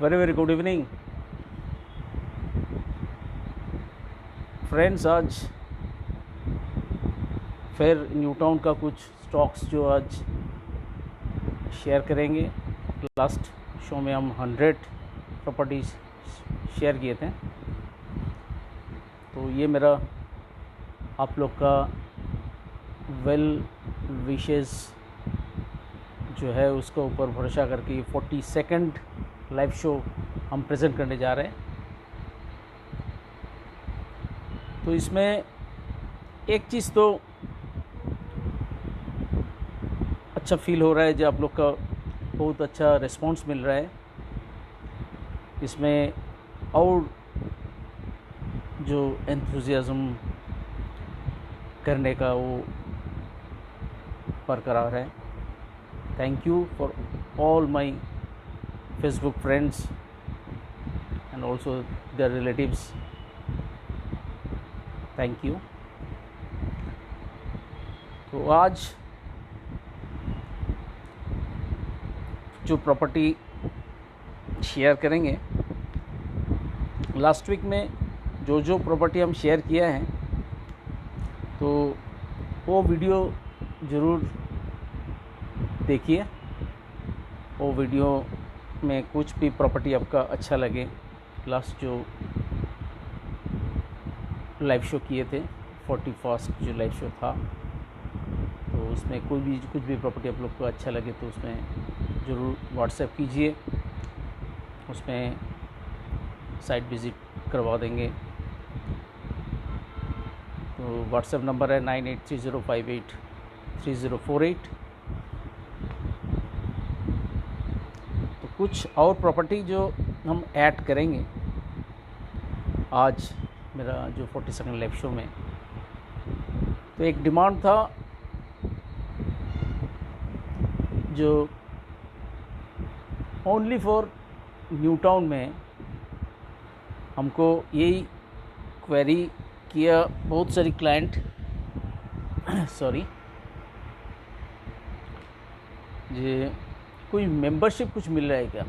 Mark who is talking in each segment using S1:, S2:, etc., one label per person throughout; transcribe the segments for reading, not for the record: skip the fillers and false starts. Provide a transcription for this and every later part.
S1: Very very good evening friends. आज फिर new town का कुछ स्टॉक्स जो आज शेयर करेंगे। लास्ट शो में हम 100 प्रॉपर्टीज शेयर किए थे, तो ये मेरा आप लोग का वेल विशेस जो है उसके ऊपर भरोसा करके 42nd लाइव शो हम प्रेजेंट करने जा रहे हैं। तो इसमें एक चीज़ तो अच्छा फील हो रहा है, जो आप लोग का बहुत अच्छा रिस्पांस मिल रहा है इसमें, और जो एंथुजियाज्म करने का वो बरकरार है। Thank you for all my Facebook friends and also their relatives, thank you. तो आज जो प्रॉपर्टी शेयर करेंगे, लास्ट वीक में जो प्रॉपर्टी हम शेयर किया है तो वो वीडियो ज़रूर देखिए। वो वीडियो में कुछ भी प्रॉपर्टी आपका अच्छा लगे, लास्ट जो लाइव शो किए थे 41st जो लाइव शो था, तो उसमें कुछ भी प्रॉपर्टी आप लोग को अच्छा लगे तो उसमें ज़रूर व्हाट्सएप कीजिए, उसमें साइट विज़िट करवा देंगे। तो व्हाट्सएप नंबर है 9830583048। तो कुछ और प्रॉपर्टी जो हम ऐड करेंगे आज मेरा जो 42nd लाइव शो में। तो एक डिमांड था जो ओनली फॉर न्यू टाउन में, हमको यही क्वेरी किया बहुत सारी क्लाइंट सॉरी जी, कोई मेंबरशिप कुछ मिल रहा है क्या?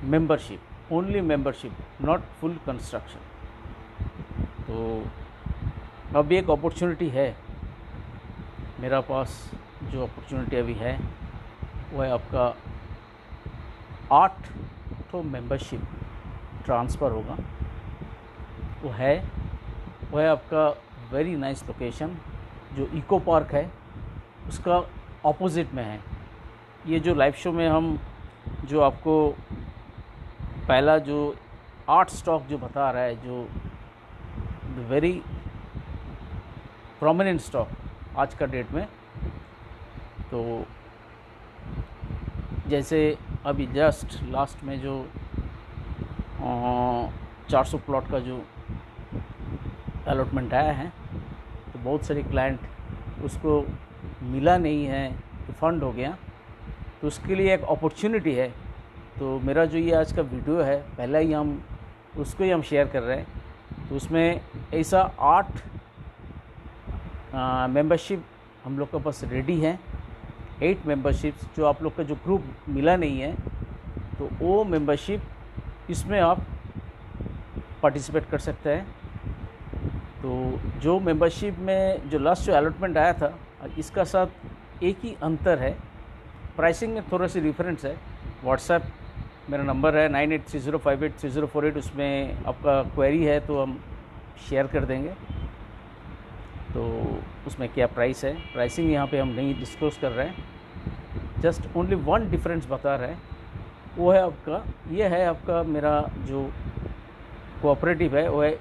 S1: Membership, only membership, not full construction. तो अब एक अपॉर्चुनिटी है मेरा पास, जो अपॉर्चुनिटी अभी है वो है आपका 8 तो मेंबरशिप ट्रांसफ़र होगा। वो है आपका वेरी नाइस लोकेशन, जो इको पार्क है उसका ऑपोजिट में है। ये जो लाइव शो में हम जो आपको पहला जो 8 स्टॉक जो बता रहा है, जो वेरी प्रोमिनेंट स्टॉक आज का डेट में, तो जैसे अभी जस्ट लास्ट में जो 400 प्लॉट का जो अलॉटमेंट आया है, तो बहुत सारे क्लाइंट उसको मिला नहीं है, रिफंड हो गया, तो उसके लिए एक अपॉर्चुनिटी है। तो मेरा जो ये आज का वीडियो है, पहला ही हम उसको ही हम शेयर कर रहे हैं। तो उसमें ऐसा 8 मेंबरशिप हम लोग के पास रेडी है, 8 मेंबरशिप्स जो आप लोग का जो ग्रुप मिला नहीं है, तो वो मेंबरशिप इसमें आप पार्टिसिपेट कर सकते हैं। तो जो मेंबरशिप में जो लास्ट जो अलॉटमेंट आया था, इसका साथ एक ही अंतर है, प्राइसिंग में थोड़ा सी डिफरेंस है। व्हाट्सएप मेरा नंबर है 9830583048, उसमें आपका क्वेरी है तो हम शेयर कर देंगे। तो उसमें क्या प्राइस है, प्राइसिंग यहाँ पे हम नहीं डिस्क्लोज़ कर रहे हैं, जस्ट ओनली वन डिफरेंस बता रहे हैं। वो है आपका, ये है आपका मेरा जो कोऑपरेटिव है, वो है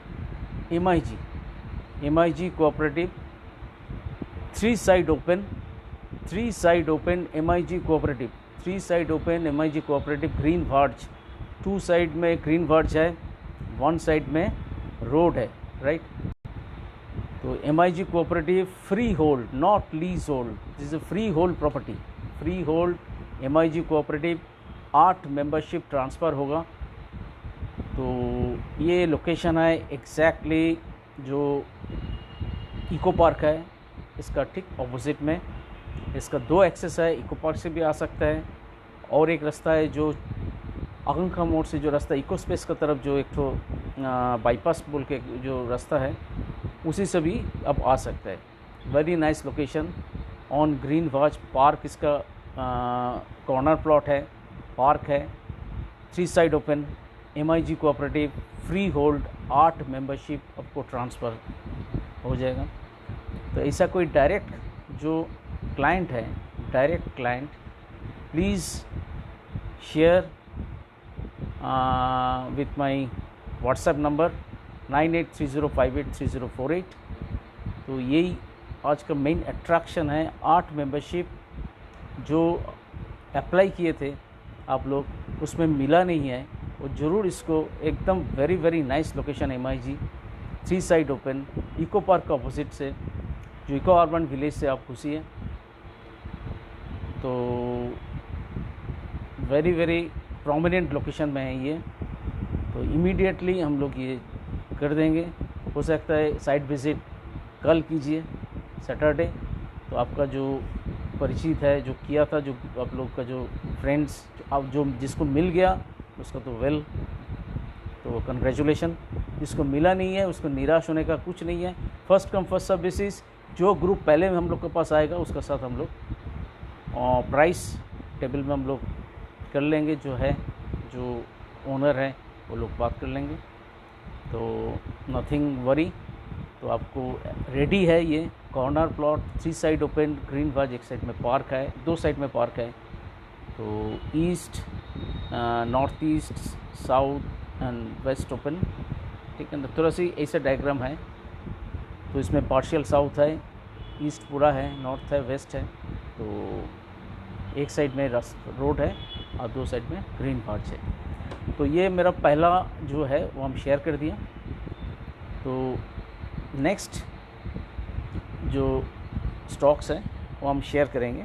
S1: MIG cooperative, 3 side open MIG cooperative, 3 side open MIG cooperative, green verge, 2 side में ग्रीन वर्ज है, 1 साइड में रोड है, राइट। तो MIG cooperative free hold, not lease hold, this is a free hold property, free hold MIG cooperative, 8 membership transfer होगा। तो ये location है exactly जो इको पार्क है, इसका ठीक ऑपोजिट में। इसका 2 एक्सेस है, इको पार्क से भी आ सकता है, और एक रास्ता है जो आगंखा मोड़ से जो रास्ता इको स्पेस का तरफ जो एक तो बाईपास बोल के जो रास्ता है उसी से भी अब आ सकता है। Very nice location on green watch park, इसका कॉर्नर प्लॉट है, पार्क है, 3 side open, MIG cooperative, free hold, 8 membership आपको ट्रांसफ़र हो जाएगा। तो ऐसा कोई डायरेक्ट जो क्लाइंट है, direct client, please share with my WhatsApp number 9830583048। तो यही आज का मेन अट्रैक्शन है। 8 मेंबरशिप जो अप्लाई किए थे आप लोग, उसमें मिला नहीं है, वो ज़रूर इसको एकदम very very nice location MIG, 3 side open, eco park का अपोजिट से, जो इको अर्बन विलेज से आप घुसी है, तो वेरी वेरी प्रोमिनेंट लोकेशन में है ये। तो इमीडिएटली हम लोग ये कर देंगे। हो सकता है साइट विज़िट कल कीजिए सैटरडे, तो आपका जो परिचित है, जो किया था, जो आप लोग का जो फ्रेंड्स, अब जो जिसको मिल गया उसका तो वेल, तो कंग्रेचुलेशन। जिसको मिला नहीं है उसको निराश होने का कुछ नहीं है। First come first serve basis, जो ग्रुप पहले में हम लोग के पास आएगा उसका साथ हम लोग प्राइस टेबल में हम लोग कर लेंगे, जो है जो ओनर है वो लोग बात कर लेंगे, तो नथिंग वरी। तो आपको रेडी है ये corner plot, 3 side open, green was, एक साइड में पार्क है, 2 साइड में पार्क है। तो east, north east, south and waste open, ठीक है ना। थोड़ा सी ऐसा डायग्राम है, तो इसमें पार्शियल साउथ है, ईस्ट पूरा है, नॉर्थ है, वेस्ट है। तो एक साइड में रोड है और 2 साइड में ग्रीन पार्ट है। तो ये मेरा पहला जो है वो हम शेयर कर दिया। तो नेक्स्ट जो स्टॉक्स है वो हम शेयर करेंगे,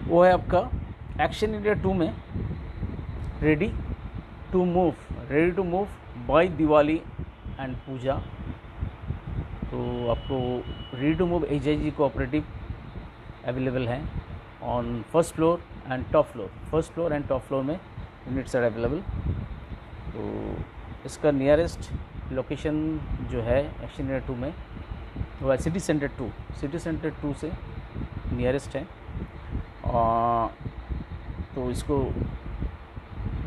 S1: वो है आपका एक्शन इंडिया 2 में ready to move by Diwali and Puja. तो आपको ready to move HIG cooperative available है on first floor and top floor. First floor and top floor में यूनिट्स आर अवेलेबल। तो इसका नियरेस्ट लोकेशन जो है एक्शन इंडिया 2 में वो है सिटी सेंटर 2 से नियरेस्ट है। तो इसको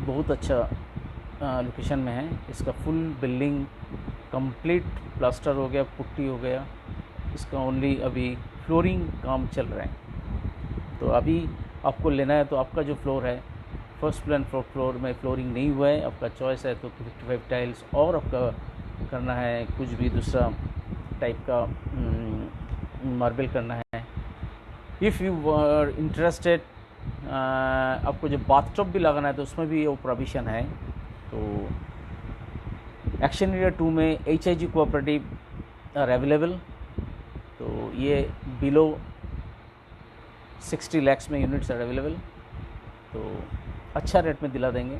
S1: बहुत अच्छा लोकेशन में है। इसका फुल बिल्डिंग कंप्लीट प्लास्टर हो गया, पुट्टी हो गया, इसका ओनली अभी फ्लोरिंग काम चल रहा है। तो अभी आपको लेना है तो आपका जो फ्लोर है first floor and fourth floor में फ्लोरिंग नहीं हुआ है, आपका चॉइस है तो 55 टाइल्स और आपका करना है कुछ भी दूसरा टाइप का मार्बल करना है। इफ़ यू आर इंटरेस्टेड, आपको जो बाथटब भी लगाना है तो उसमें भी वो प्रोविज़न है। तो एक्शन इंडिया 2 में HIG कोऑपरेटिव आर अवेलेबल। तो ये बिलो 60 lakhs में यूनिट्स आर अवेलेबल। तो अच्छा रेट में दिला देंगे,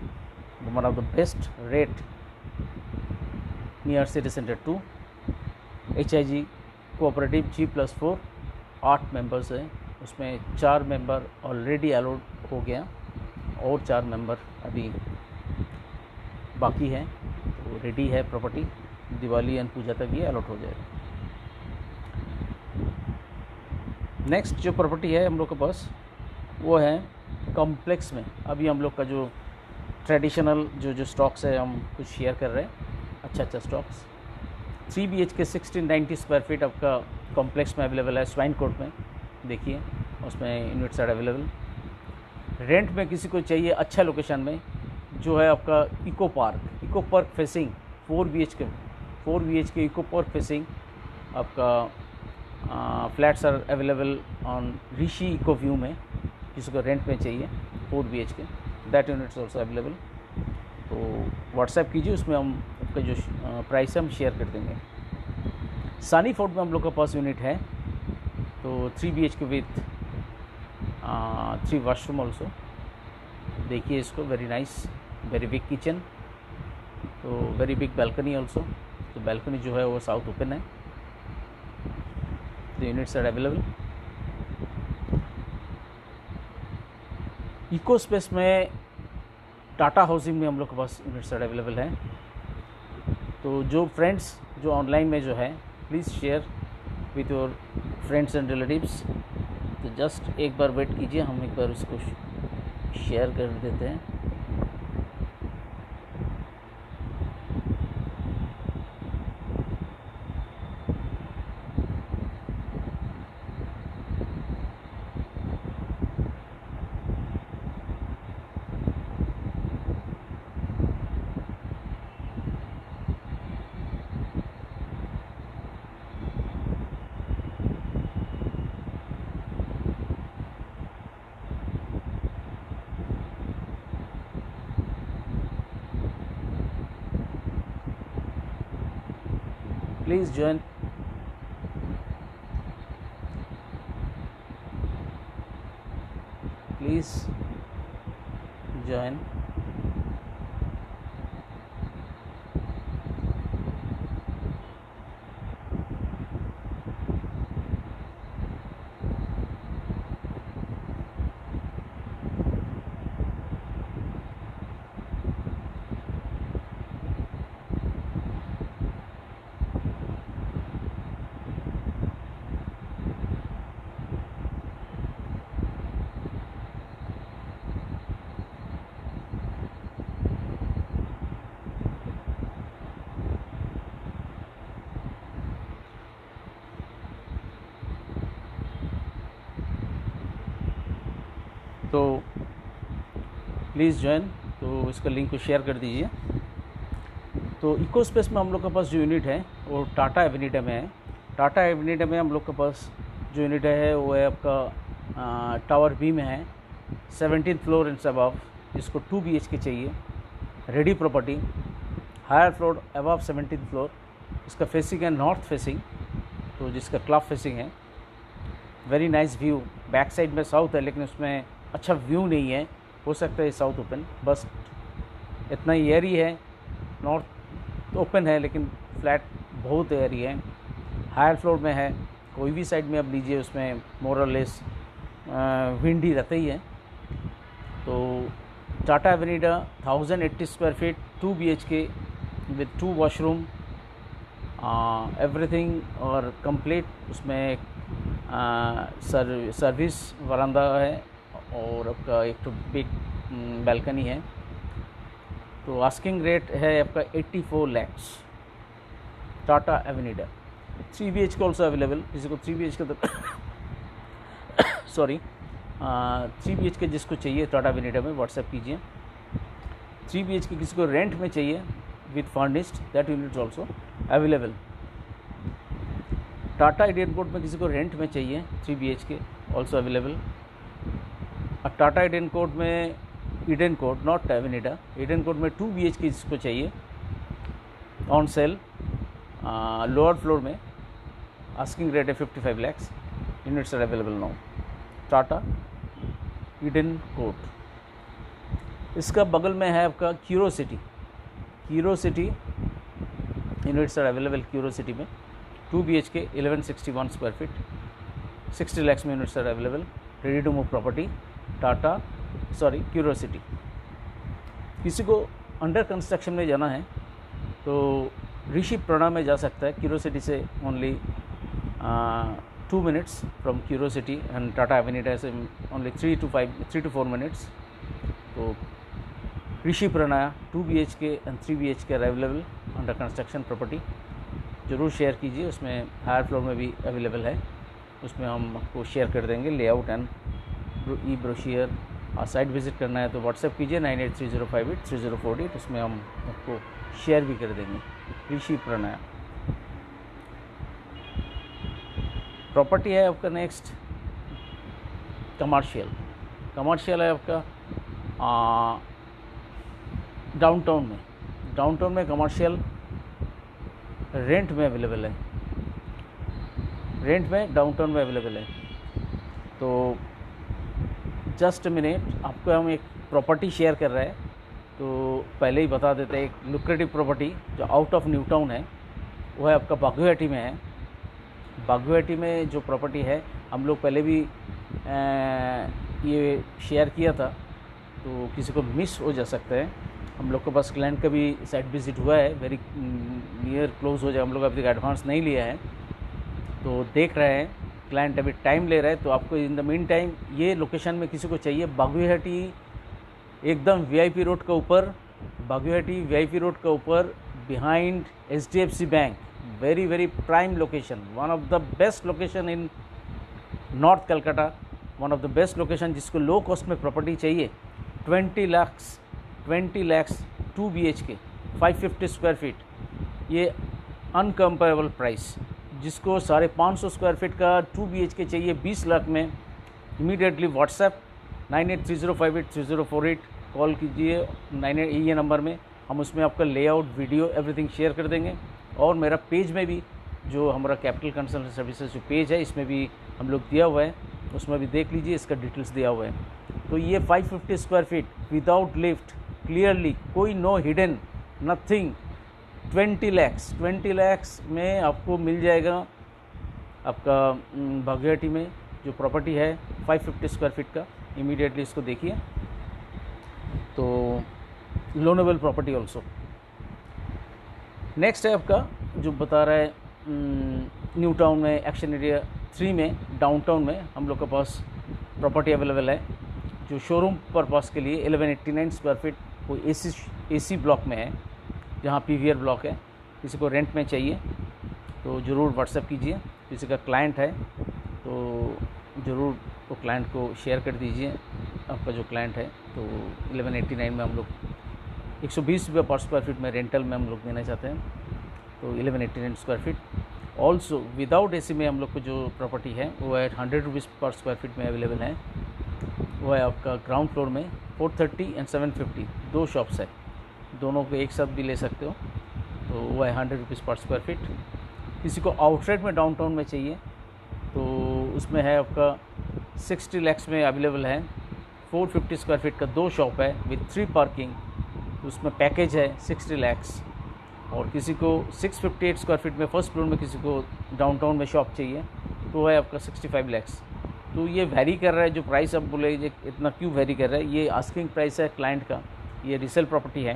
S1: one of the best rate near city centre 2। HIG cooperative G+4, 8 members हैं, उसमें 4 मेंबर ऑलरेडी अलॉट हो गया और 4 मेंबर अभी बाकी हैं। तो रेडी है प्रॉपर्टी, दिवाली एंड पूजा तक ये अलॉट हो जाएगा। नेक्स्ट जो प्रॉपर्टी है हम लोग के पास वो है कॉम्प्लेक्स में। अभी हम लोग का जो ट्रेडिशनल जो स्टॉक्स है हम कुछ शेयर कर रहे हैं, अच्छा स्टॉक्स। 3 BHK 1690 स्क्वायर फीट आपका कॉम्प्लेक्स में अवेलेबल है, स्वाइन कोर्ट में देखिए, उसमें यूनिट्स आर अवेलेबल। रेंट में किसी को चाहिए अच्छा लोकेशन में, जो है आपका eco park facing 4 BHK eco park facing आपका flats are available on Rishi eco view में। किसी को रेंट में चाहिए 4 BHK, that units also available. तो व्हाट्सएप कीजिए, उसमें हम आपका जो प्राइस है हम शेयर कर देंगे। सानी फोर्ट में हम लोग का पास यूनिट है, तो 3 BHK विथ 3 वॉशरूम ऑल्सो। देखिए इसको, very nice, very big kitchen, तो वेरी बिग बैल्कनी ऑल्सो। तो बैल्कनी जो है वो साउथ ओपन है। The units are available। Echo space में टाटा हाउसिंग में हम लोग के पास यूनिट्स अवेलेबल हैं। तो जो फ्रेंड्स जो ऑनलाइन में जो है, please share with your friends and relatives. तो जस्ट एक बार वेट कीजिए, हम एक बार उसको शेयर कर देते हैं। Please join. Please join. तो प्लीज़ ज्वाइन, तो इसका लिंक को शेयर कर दीजिए। तो इको स्पेस में हम लोग के पास जो यूनिट है वो टाटा एवेन्यूटा में है। टाटा एवेन्यूटा में हम लोग के पास जो यूनिट है वो है आपका टावर बी में है, 17 फ्लोर एंड अबव, जिसको 2 BHK चाहिए, ready property, higher floor above 17 floor. इसका फेसिंग है नॉर्थ फेसिंग, तो जिसका क्लब फेसिंग है। Very nice view. Back side में साउथ है लेकिन उसमें अच्छा व्यू नहीं है, हो सकता है साउथ ओपन, बस इतना ही एरी है। नॉर्थ ओपन है लेकिन फ्लैट बहुत एरी है। हायर फ्लोर में है, कोई भी साइड में अब लीजिए उसमें मोर और लेस विंडी रहता ही है। तो Tata Avenida 1080 square feet, 2 BHK with 2 washroom, everything और कंप्लीट। उसमें सर्विस वरांदा है और आपका एक तो बिग बैल्कनी है। तो आस्किंग रेट है आपका 84 lakhs। Tata Avenida 3 BHK also available. किसी को 3 BHK तो सॉरी 3 BHK जिसको चाहिए टाटा एवेन्यूटा में व्हाट्सएप कीजिए। 3 BHK किसी को रेंट में चाहिए with furnished, that unit also available. Tata Eden Court में किसी को रेंट में चाहिए 3 BHK also available. Tata Eden Court में, Eden Court not Avenida, Eden Court में 2 BHK जिसको चाहिए ऑन सेल, लोअर फ्लोर में, आस्किंग रेट है 55 lakhs। Units are available now. Tata Eden Court, इसका बगल में है आपका क्यूरोसिटी। क्यूरोसिटी यूनिट्स आर अवेलेबल क्यूरोसिटी में, 2 BHK 1161 स्क्वायर फीट, 60 lakhs में units are available. Ready to move property Tata curiosity. किसी को अंडर कंस्ट्रक्शन में जाना है तो ऋषि प्रणा में जा सकता है। क्यूरोसिटी से ओनली 2 minutes फ्रॉम क्यूरोसिटी एंड टाटा एवेन्यूटा से ओनली 3 to 4 minutes। तो Rishi Prana 2 BHK and 3 BHK available under construction property, ज़रूर शेयर कीजिए। उसमें हायर फ्लोर में भी अवेलेबल है, उसमें हम आपको शेयर कर देंगे layout and e brochure. Site visit करना है तो व्हाट्सएप कीजिए 9830583048, उसमें हम आपको शेयर भी कर देंगे। ऋषि प्रणय प्रॉपर्टी है आपका। नेक्स्ट कमर्शियल है आपका डाउनटाउन में कमर्शियल रेंट में अवेलेबल है, डाउनटाउन में अवेलेबल है। तो जस्ट मिनट, आपको हम एक प्रॉपर्टी शेयर कर रहे हैं तो पहले ही बता देते हैं। एक लुक्रेटिव प्रॉपर्टी जो आउट ऑफ न्यू टाउन है वो है आपका बागुआटी में है। बागुआटी में जो प्रॉपर्टी है हम लोग पहले भी ये शेयर किया था। तो किसी को मिस हो जा सकता है। हम लोग के पास क्लाइंट का भी साइट विजिट हुआ है, वेरी नियर क्लोज हो जाए, हम लोग अभी तक एडवांस नहीं लिया है, तो देख रहे हैं। क्लाइंट अभी टाइम ले रहा है, तो आपको इन द मीन टाइम ये लोकेशन में किसी को चाहिए, बागुइहाटी एकदम वीआईपी रोड के ऊपर, बागुइहाटी वीआईपी रोड के ऊपर behind HDFC bank, very very prime location, one of the best location in north Calcutta, one of the best location. जिसको लो कॉस्ट में प्रॉपर्टी चाहिए, 20 lakhs 2 BHK 550 स्क्वायर फीट, ये अनकम्पेरेबल प्राइस। जिसको 550 square feet का 2 BHK चाहिए 20 लाख में, immediately WhatsApp 9830583048 call कीजिए 98 ये नंबर में, हम उसमें आपका लेआउट, वीडियो, एवरीथिंग शेयर कर देंगे। और मेरा पेज में भी, जो हमारा कैपिटल कंसल्टेंट सर्विसेज जो पेज है, इसमें भी हम लोग दिया हुआ है, उसमें भी देख लीजिए, इसका डिटेल्स दिया हुआ है। तो ये 550 square feet without lift, clearly, कोई नो हिडन, नथिंग, 20 lakhs में आपको मिल जाएगा। आपका बागुइहाटी में जो प्रॉपर्टी है 550 स्क्वायर फीट का, इमीडिएटली इसको देखिए। तो लोनेबल प्रॉपर्टी ऑल्सो। नेक्स्ट है आपका जो बता रहा है न्यू टाउन में, एक्शन एरिया 3 में, डाउनटाउन में हम लोग के पास प्रॉपर्टी अवेलेबल है, जो शोरूम पर्पस के लिए 1189 स्क्वायर फीट, वो AC ब्लॉक में है, जहाँ PVR ब्लॉक है। किसी को रेंट में चाहिए तो ज़रूर व्हाट्सएप कीजिए। किसी का क्लाइंट है तो ज़रूर वो क्लाइंट को शेयर कर दीजिए, आपका जो क्लाइंट है। तो 1189 में हम लोग 120 रुपये पर स्क्वायर फीट में रेंटल में हम लोग देना चाहते हैं, तो 1189 square feet. Also without AC में हम लोग को जो प्रॉपर्टी है वो है 100 रुपीज़ पर स्क्वायर फीट में अवेलेबल है। वो है आपका ग्राउंड फ्लोर में, 430 एंड 750 दो शॉप्स है, दोनों को एक साथ भी ले सकते हो। तो वो है 100 रुपीज़ पर स्क्वायर फीट। किसी को आउटसाइड में डाउनटाउन में चाहिए तो उसमें है आपका 60 lakhs में अवेलेबल है, 450 स्क्वायर फीट का 2 शॉप है विथ 3 पार्किंग, उसमें पैकेज है 60 lakhs। और किसी को 658 स्क्वायर फीट में फर्स्ट फ्लोर में किसी को डाउनटाउन में शॉप चाहिए तो है आपका 65 lakhs। तो ये वैरी कर रहा है, जो प्राइस आप बोले ये इतना क्यों वैरी कर रहा है, ये आस्किंग प्राइस है क्लाइंट का, ये रीसेल प्रॉपर्टी है,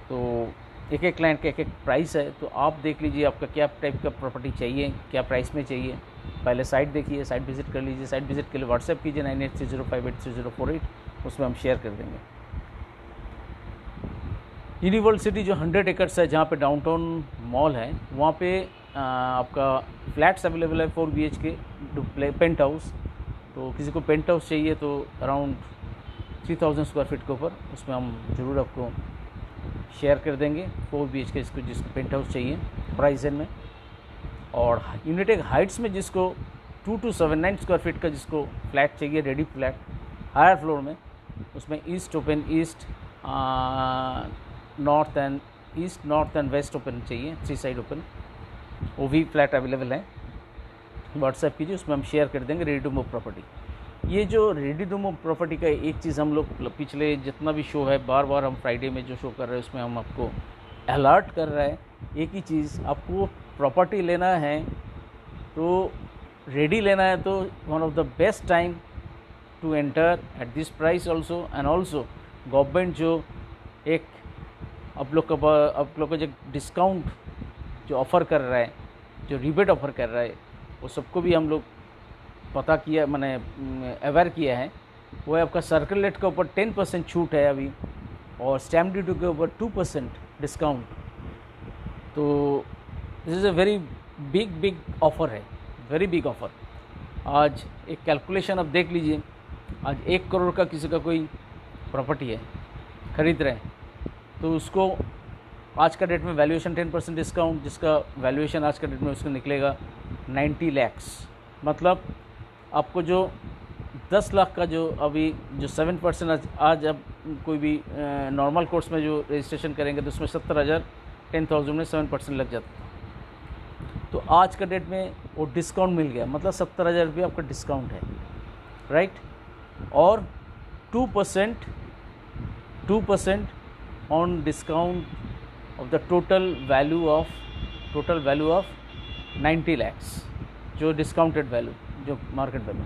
S1: तो एक एक क्लाइंट का एक एक प्राइस है। तो आप देख लीजिए आपका क्या टाइप का प्रॉपर्टी चाहिए, क्या प्राइस में चाहिए। पहले साइट देखिए, साइट विजिट कर लीजिए। साइट विजिट के लिए व्हाट्सएप कीजिए 9830583048, उसमें हम शेयर कर देंगे। यूनिवर्सिटी जो 100 एकर्स है, जहाँ पे डाउनटाउन मॉल है, वहाँ पे आपका फ्लैट्स अवेलेबल है 4 BHK पेंट हाउस। तो किसी को पेंट हाउस चाहिए तो अराउंड 3000 स्क्वायर फीट के ऊपर, उसमें हम ज़रूर आपको शेयर कर देंगे 4 BHK जिसको पेंट हाउस चाहिए प्राइजन में। और यूनिटेक हाइट्स में जिसको 2279 स्क्वायर फीट का जिसको फ्लैट चाहिए, रेडी फ्लैट हायर फ्लोर में, उसमें east open, east north and waste open चाहिए, 3 साइड ओपन, वो भी फ्लैट अवेलेबल है। व्हाट्सएप कीजिए, उसमें हम शेयर कर देंगे रेडी टू मूव प्रॉपर्टी। ये जो रेडी टू मूव प्रॉपर्टी का एक चीज़ हम लोग पिछले जितना भी शो है, बार बार हम फ्राइडे में जो शो कर रहे हैं उसमें हम आपको अलर्ट कर रहे हैं, एक ही चीज़, आपको प्रॉपर्टी लेना है तो रेडी लेना है तो one of the best time to enter at this price also. And also government जो एक आप लोग का जो डिस्काउंट जो ऑफ़र कर रहा है, जो रिबेट ऑफ़र कर रहा है, वो सबको भी हम लोग पता किया, मैंने अवेयर किया है। वो है आपका सर्कल रेट के ऊपर 10% छूट है अभी, और स्टैम्प ड्यूटी के ऊपर 2% डिस्काउंट। तो this is a very big offer है, वेरी बिग ऑफ़र। आज एक कैलकुलेशन आप देख लीजिए, आज 1 करोड़ का किसी का कोई प्रॉपर्टी है, ख़रीद रहे हैं, तो उसको आज का डेट में वैल्यूएशन 10% डिस्काउंट, जिसका वैल्यूएशन आज का डेट में उसको निकलेगा 90 lakhs। मतलब आपको जो 10 लाख का जो अभी जो 7% आज अब कोई भी नॉर्मल कोर्स में जो रजिस्ट्रेशन करेंगे तो उसमें 70,000 10,000 में 7% लग जाता है। तो आज का डेट में वो डिस्काउंट मिल गया, मतलब 70,000 रुपये आपका डिस्काउंट है, राइट। और 2% on discount of the total value of 90 lakhs, जो डिस्काउंटेड वैल्यू, जो मार्केट वैल्यू,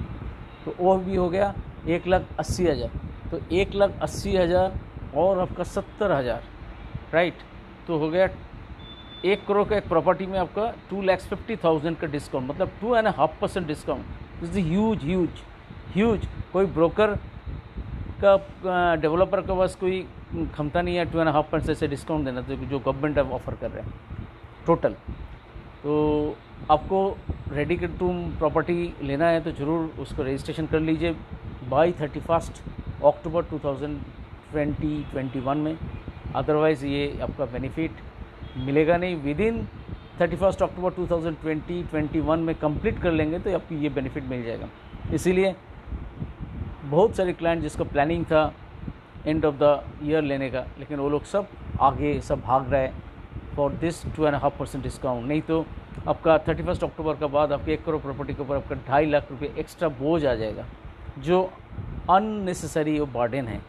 S1: तो वो भी हो गया 1,80,000। तो 1,80,000 और आपका 70,000, राइट। तो हो गया 1 करोड़ का एक प्रॉपर्टी में आपका 2,50,000 का डिस्काउंट, मतलब 2.5% discount. Is huge huge huge. कोई ब्रोकर का डेवलपर के पास कोई क्षमता नहीं है 2.5% से डिस्काउंट देना, तो जो गवर्नमेंट ऑफर कर रहे हैं टोटल। तो आपको रेडी टू प्रॉपर्टी लेना है तो ज़रूर उसको रजिस्ट्रेशन कर लीजिए बाई 31 अक्टूबर 2021 में। अदरवाइज़ ये आपका बेनिफिट मिलेगा नहीं। विदिन 31 अक्टूबर 2021 में कंप्लीट कर लेंगे तो आपको ये बेनिफिट मिल जाएगा। इसीलिए बहुत सारे क्लाइंट जिसका प्लानिंग था एंड ऑफ द ईयर लेने का, लेकिन वो लोग सब आगे सब भाग रहे हैं फॉर दिस 2.5% डिस्काउंट। नहीं तो आपका 31 अक्टूबर के बाद आपके 1 करोड़ प्रॉपर्टी के ऊपर आपका 2.5 लाख रुपये एक्स्ट्रा बोझ आ जाएगा, जो अननेसेसरी वो बर्डन है।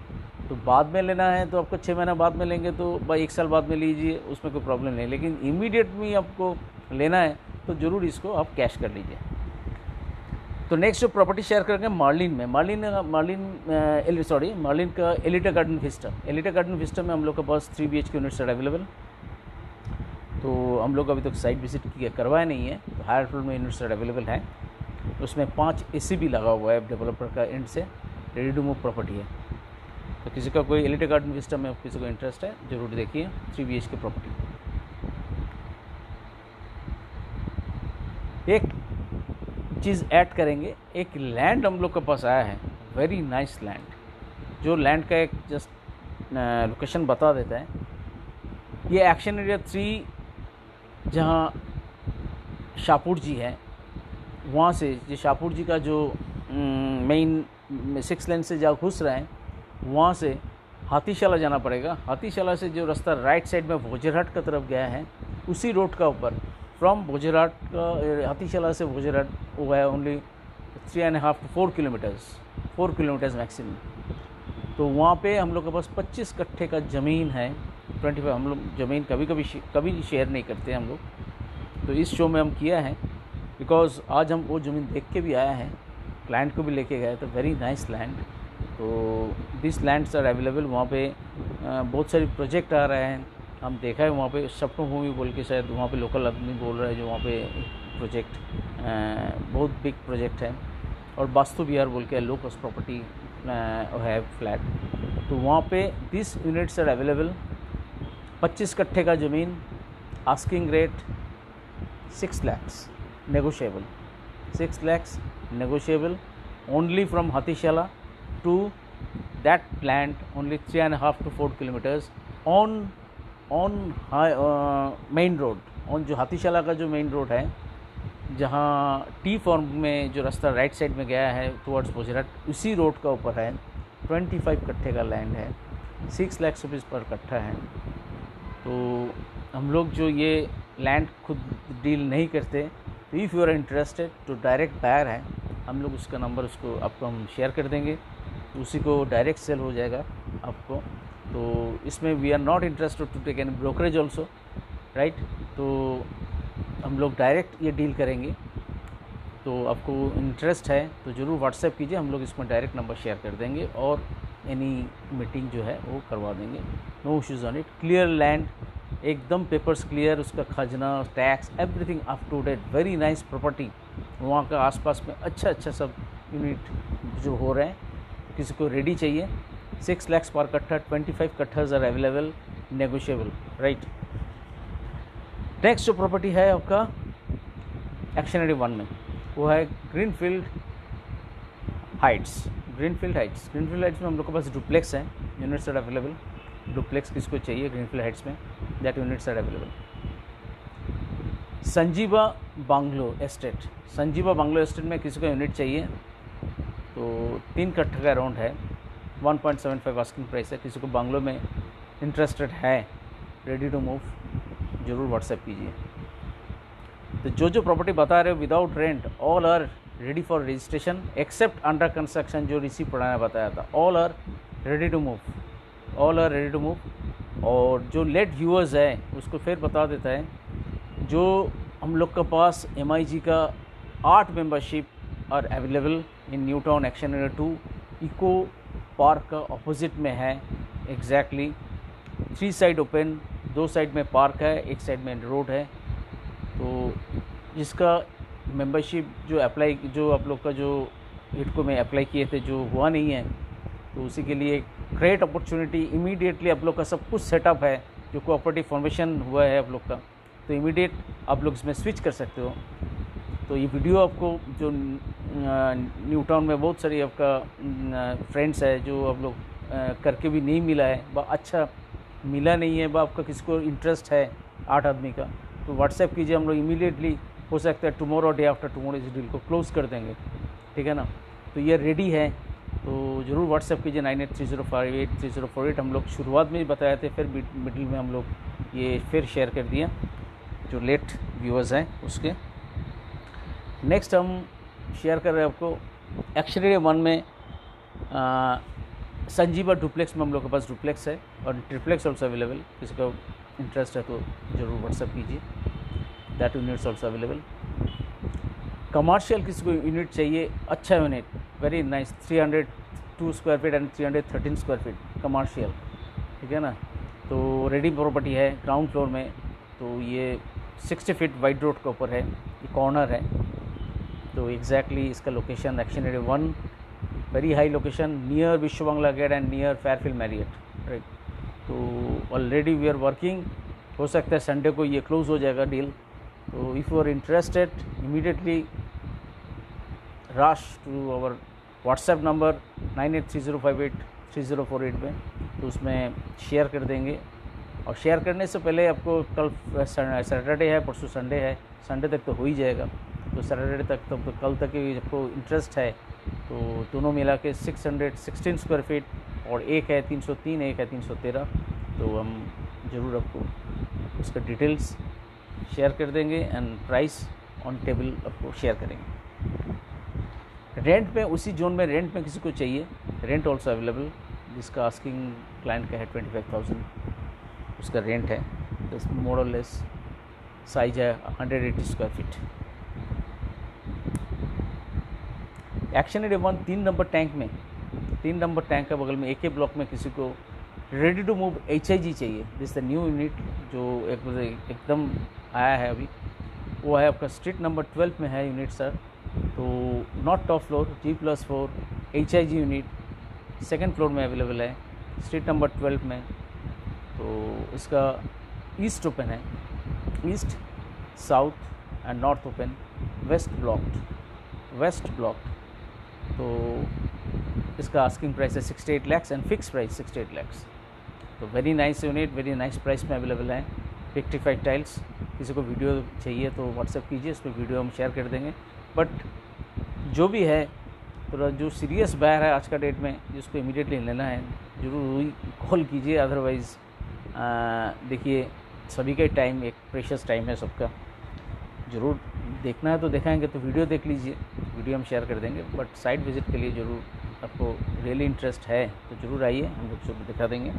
S1: तो बाद में लेना है तो आपको 6 महीना बाद में लेंगे तो भाई 1 साल बाद में लीजिए, उसमें कोई प्रॉब्लम नहीं। लेकिन इमीडिएट में आपको लेना है तो ज़रूर इसको आप कैश कर लीजिए। तो नेक्स्ट जो प्रॉपर्टी शेयर करेंगे मार्लिन में, मार्लिन का Elita garden Vista. Elita garden Vista में हम लोग के पास 3 BHK यूनिट्स आर अवेलेबल। तो हम लोग अभी तक साइट विजिट करवाए नहीं है, तो हायर फ्लोर में यूनिट्स अवेलेबल है। उसमें 5 AC भी लगा हुआ है डेवलपर का एंड से, रेडी टू मूव प्रॉपर्टी है। तो किसी का कोई एलिटा गार्डन विस्टा में किसी को इंटरेस्ट है ज़रूर देखिए, 3 BHK प्रॉपर्टी। एक चीज़ ऐड करेंगे, एक लैंड हम लोग के पास आया है, वेरी नाइस लैंड। जो लैंड का एक जस्ट लोकेशन बता देता है, ये एक्शन एरिया 3 जहाँ शाहपुर जी है, वहाँ से जो शाहपुर जी का जो मेन 6 लेन से जहाँ घुस रहे हैं वहाँ से हाथीशाला जाना पड़ेगा। हाथीशाला से जो रास्ता राइट साइड में भोजरहाट की तरफ गया है, उसी रोड का ऊपर फ्रॉम भोजरहाट का हाथीशाला से भोजरहाट वो है ओनली 3.5 to 4 किलोमीटर्स मैक्सिमम। तो वहाँ पे हम लोग के पास 25 कट्ठे का ज़मीन है। 25 हम लोग ज़मीन कभी शेयर नहीं करते हम लोग, तो इस शो में हम किया है बिकॉज आज हम वो ज़मीन देख के भी आया है, क्लाइंट को भी लेके गए, तो वेरी नाइस लैंड। तो दिस लैंड्स आर अवेलेबल। वहाँ पे बहुत सारे प्रोजेक्ट आ रहे हैं, हम देखा है वहाँ पे सप्टो भूमि बोल के, शायद वहाँ पे लोकल आदमी बोल रहा है जो वहाँ पे प्रोजेक्ट बहुत बिग प्रोजेक्ट है। और वास्तु विहार बोल के लो कॉस्ट प्रॉपर्टी है फ्लैट, तो वहाँ पे 20 यूनिट्स आर अवेलेबल। 25 कट्ठे का ज़मीन, asking rate 6 lakhs negotiable, 6 lakhs negotiable only from Hathishala to that plant, only 3.5 to 4 kilometers on main road, on जो हाथीशाला का जो मेन रोड है, जहाँ टी फॉर्म में जो रास्ता राइट साइड में गया है टुवर्ड्स भोजरहाट, उसी रोड का ऊपर है। 25 कट्ठे का लैंड है, 6 lakhs रुपीज़ पर कट्ठा है। तो हम लोग जो ये लैंड खुद डील नहीं करते, तो इफ़ यू आर इंटरेस्टेड तो डायरेक्ट बायर है, हम लोग उसका नंबर उसको आपको हम शेयर कर देंगे, तो उसी को डायरेक्ट सेल हो जाएगा आपको। तो इसमें we are not interested to take any brokerage also, right. तो हम लोग डायरेक्ट ये डील करेंगे। तो आपको इंटरेस्ट है तो ज़रूर व्हाट्सएप कीजिए, हम लोग इसमें डायरेक्ट नंबर शेयर कर देंगे और एनी मीटिंग जो है वो करवा देंगे। No issues on it. Clear land, एकदम पेपर्स क्लियर, उसका खजना, tax, everything up to date, very nice property. वहाँ का आसपास में अच्छा सब यूनिट जो हो रहे हैं, किसी को रेडी चाहिए 6 lakhs पर कट्ठा, 25 कट्ठाज are available, negotiable, right. Next जो प्रॉपर्टी है आपका एक्शन एरिया 1 में, वो है ग्रीनफील्ड हाइट्स। ग्रीनफील्ड हाइट्स में हम लोग के पास डुप्लेक्स हैं, यूनिट्स आर अवेलेबल। डुप्लेक्स किसको चाहिए ग्रीनफील्ड हाइट्स में, that units are available. Sanjeeva bungalow estate में किसी को यूनिट चाहिए तो 3 कट्ठा का अराउंड है, 1.75 आस्किंग प्राइस है। किसी को बांग्लो में इंटरेस्टेड है, रेडी टू मूव, ज़रूर व्हाट्सएप कीजिए। तो जो प्रॉपर्टी बता रहे हो without rent, all are ready for registration except under construction, जो ऋषि पुराना बताया था, all are ready to move. और जो लेट व्यूअर्स है उसको फिर बता देता है, जो हम लोग के पास MIG का 8 membership are available in New Town action area 2 eco park का ऑपोजिट में है एग्जैक्टली। 3 साइड ओपन, 2 साइड में पार्क है, 1 साइड में रोड है। तो जिसका मेंबरशिप जो आप लोग का जो हिडको में अप्लाई किए थे जो हुआ नहीं है, तो उसी के लिए ग्रेट अपॉर्चुनिटी। इमीडिएटली आप लोग का सब कुछ सेटअप है, जो कोऑपरेटिव फॉर्मेशन हुआ है आप लोग का, तो इमीडिएट आप लोग इसमें स्विच कर सकते हो। तो ये वीडियो आपको जो न्यू टाउन में बहुत सारी आपका फ्रेंड्स है जो आप लोग करके भी नहीं मिला है, अच्छा मिला नहीं है, आपका किसी को इंटरेस्ट है 8 आदमी का, तो व्हाट्सएप कीजिए। हम लोग इमीडिएटली हो सकता है टुमारो डे आफ्टर टुमारो इस डील को क्लोज़ कर देंगे, ठीक है ना। तो ये रेडी है, तो ज़रूर व्हाट्सएप कीजिए 9830583048। हम लोग शुरुआत में ही बताए थे, फिर मिडिल में हम लोग ये फिर शेयर कर दिए जो लेट व्यूअर्स हैं उसके। नेक्स्ट हम शेयर कर रहे हैं आपको एक्शन एरिया 1 में संजीवा डुप्लेक्स में हम लोग के पास डुप्लेक्स है और ट्रिप्लेक्स ऑल्सो अवेलेबल। किसी का इंटरेस्ट है तो ज़रूर व्हाट्सएप कीजिए, that units also available. Commercial किसी को यूनिट चाहिए, अच्छा unit, very nice, 302 square feet and 313 square feet commercial, ठीक है ना। तो रेडी प्रॉपर्टी है ग्राउंड फ्लोर में, तो ये 60 फीट वाइड रोड के ऊपर है, ये कॉर्नर है। तो एग्जैक्टली इसका location action area 1, very high location near Biswa Bangla gate and near Fairfield Marriott, right. तो ऑलरेडी वी आर वर्किंग, हो सकता है संडे को ये क्लोज हो जाएगा डील। तो if you are interested immediately rush to our WhatsApp number 9830583048 में, तो उसमें शेयर कर देंगे। और शेयर करने से पहले आपको कल सैटरडे है, परसों संडे है, संडे तक तो हो ही जाएगा, तो सैटरडे तक तो कल तक ही आपको इंटरेस्ट है तो दोनों मिला के 616 स्क्वायर फीट और एक है 303, एक है 313। तो हम ज़रूर आपको उसका डिटेल्स शेयर कर देंगे एंड प्राइस ऑन टेबल आपको शेयर करेंगे। रेंट में उसी जोन में रेंट में किसी को चाहिए, रेंट ऑल्सो अवेलेबल, जिसका आस्किंग क्लाइंट का है 25,000 उसका रेंट है। मोर और लेस साइज है 180 square feet. Action area 1 3 number tank में, 3 नंबर टैंक के बगल में एक ही ब्लॉक में किसी को रेडी टू मूव HIG चाहिए। दिस द न्यू यूनिट जो एकदम आया है अभी, वो है आपका स्ट्रीट नंबर 12 में है यूनिट सर। तो not top floor, G+4 HIG unit second floor में अवेलेबल है, स्ट्रीट नंबर 12 में। तो इसका ईस्ट ओपन है, east south and north open, west blocked. तो इसका आस्किंग प्राइस है 68 lakh and fix price 68 lakh. तो very nice unit, very nice price में अवेलेबल है। 55 टाइल्स, किसी को वीडियो चाहिए तो व्हाट्सएप कीजिए, उस पर वीडियो हम शेयर कर देंगे। बट जो भी है, तो जो सीरियस बायर है आज का डेट में, जिसको इमीडिएटली लेना है ज़रूर कॉल कीजिए। अदरवाइज़ देखिए सभी का टाइम एक प्रेशियस टाइम है सबका, ज़रूर देखना है तो दिखाएंगे, तो वीडियो देख लीजिए, वीडियो हम शेयर कर देंगे। बट साइट विज़िट के लिए ज़रूर आपको रियली इंटरेस्ट है तो ज़रूर आइए, हम लोग सब दिखा देंगे।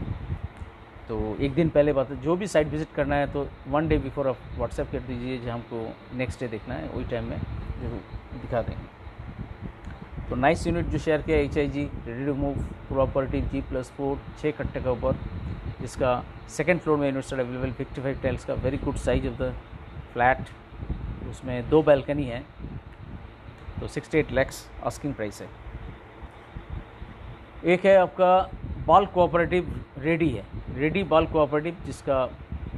S1: तो एक दिन पहले बात है, जो भी साइट विज़िट करना है तो 1 डे बिफोर आप व्हाट्सएप कर दीजिए, जो हमको नेक्स्ट डे देखना है वही टाइम में ज़रूर दिखा देंगे। तो नाइस यूनिट जो शेयर किया HIG ready to move property G+4 6 कट्टे का ऊपर, जिसका सेकेंड फ्लोर में यूनिट अवेलेबल 55 टाइल्स का, very good size of the flat, उसमें 2 बैल्कनी है। तो 68 लाख आस्किंग प्राइस है। एक है आपका बाल कोऑपरेटिव रेडी है, रेडी बाल कोऑपरेटिव, जिसका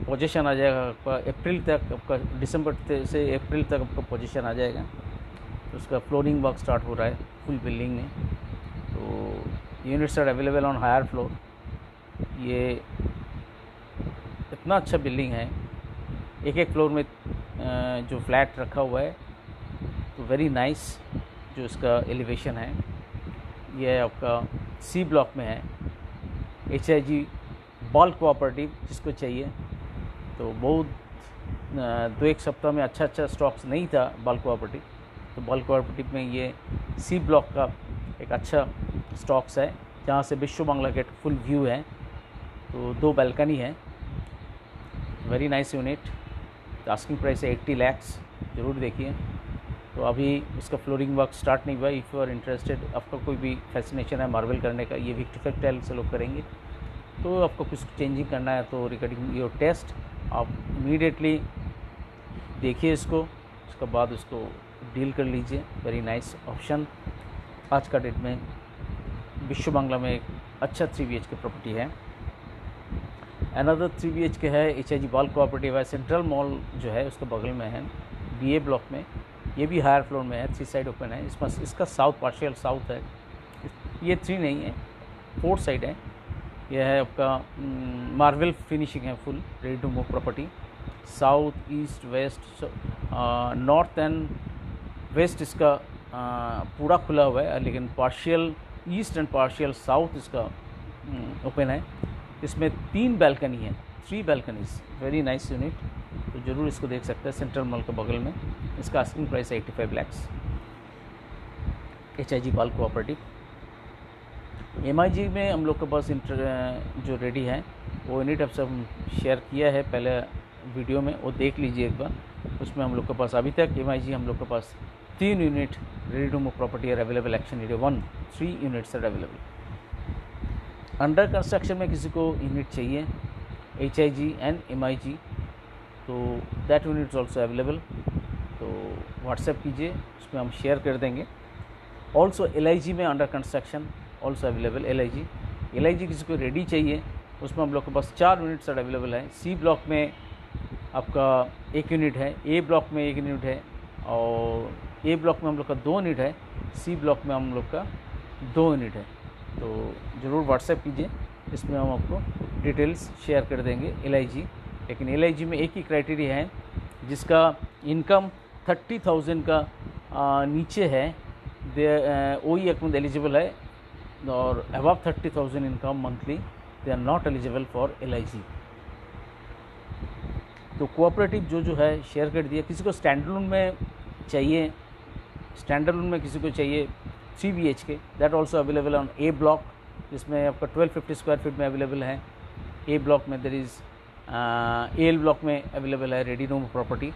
S1: पोजीशन आ जाएगा आपका अप्रैल तक, आपका दिसंबर से अप्रैल तक आपका पोजीशन आ जाएगा। तो उसका फ्लोरिंग वर्क स्टार्ट हो रहा है फुल बिल्डिंग में। तो units are available on higher floor. ये इतना अच्छा बिल्डिंग है, एक फ्लोर में जो फ्लैट रखा हुआ है, तो वेरी नाइस जो इसका एलिवेशन है। ये आपका C ब्लॉक में है, HIG बाल कोऑपरेटिव जिसको चाहिए। तो बहुत 2-1 सप्ताह में अच्छा स्टॉक्स नहीं था बाल कोऑपरेटिव, तो बाल कोऑपरेटिव में ये C ब्लॉक का एक अच्छा स्टॉक्स है, जहाँ से विश्व बांग्ला गेट फुल व्यू है। तो 2 बैल्कनी है, वेरी नाइस यूनिट। तो आस्किंग प्राइस है 80 लाख, ज़रूर देखिए। तो अभी इसका फ्लोरिंग वर्क स्टार्ट नहीं हुआ। इफ़ यू आर इंटरेस्टेड, आपका कोई भी फैसिनेशन है मार्बल करने का, ये विक्टिफाइड टाइल से लोग करेंगे, तो आपको कुछ चेंजिंग करना है तो रिगार्डिंग योर टेस्ट आप इमीडिएटली देखिए इसको, उसके बाद उसको डील कर लीजिए। वेरी नाइस ऑप्शन आज का डेट में विश्व बांग्ला में एक अच्छा 3 BHK प्रॉपर्टी है। अनदर 3 BHK है HIG बाल कोऑपरेटिव है, सेंट्रल मॉल जो है उसके बगल में है, BA ब्लॉक में। ये भी हायर फ्लोर में है, 3 साइड ओपन है। इसका साउथ पार्शियल साउथ है, ये 3 नहीं है, 4 साइड है। यह है आपका मार्बल फिनिशिंग है, full ready to move property. South, east, west, north and west इसका पूरा खुला हुआ है, लेकिन partial east and partial south इसका ओपन है। इसमें 3 बैल्कनी है, 3 बैल्कनीज, वेरी नाइस यूनिट, तो ज़रूर इसको देख सकते हैं। सेंट्रल मॉल के बगल में। इसका आस्किंग प्राइस है 85 lakhs। HIG बाल कोऑपरेटिव। MIG में हम लोग के पास जो रेडी है वो यूनिट अब सब शेयर किया है पहले वीडियो में, वो देख लीजिए एक बार। उसमें हम लोग के पास अभी तक MIG हम लोग के पास 3 unit ready to move property है available. Action area 1, 3 units are available. Under construction में किसी को यूनिट चाहिए HIG एंड MIG, तो that unit is also available, तो व्हाट्सएप कीजिए, उसमें हम शेयर कर देंगे। ऑल्सो LIG में under construction also available. LIG किसी को रेडी चाहिए, उसमें हम लोग के पास 4 यूनिट्स अवेलेबल है। C ब्लॉक में आपका 1 यूनिट है, A ब्लॉक में 1 यूनिट है, और A ब्लॉक में हम लोग का 2 यूनिट है, C ब्लॉक में हम लोग का 2 यूनिट है। तो ज़रूर व्हाट्सएप कीजिए, इसमें हम आपको डिटेल्स शेयर कर देंगे LIG। लेकिन LIG में एक ही क्राइटेरिया है, जिसका इनकम 30,000 का नीचे है, वही अकाउंट एलिजिबल है, और above 30,000 income monthly they are not eligible for LIG। तो कोऑपरेटिव जो है शेयर कर दिया। किसी को स्टैंडअलोन में चाहिए, स्टैंडअलोन में किसी को चाहिए 3 BHK, that also available on A block, जिसमें आपका 1250 स्क्वायर फीट में अवेलेबल है। A ब्लॉक में देर इज़ AL ब्लॉक में अवेलेबल है ready to move property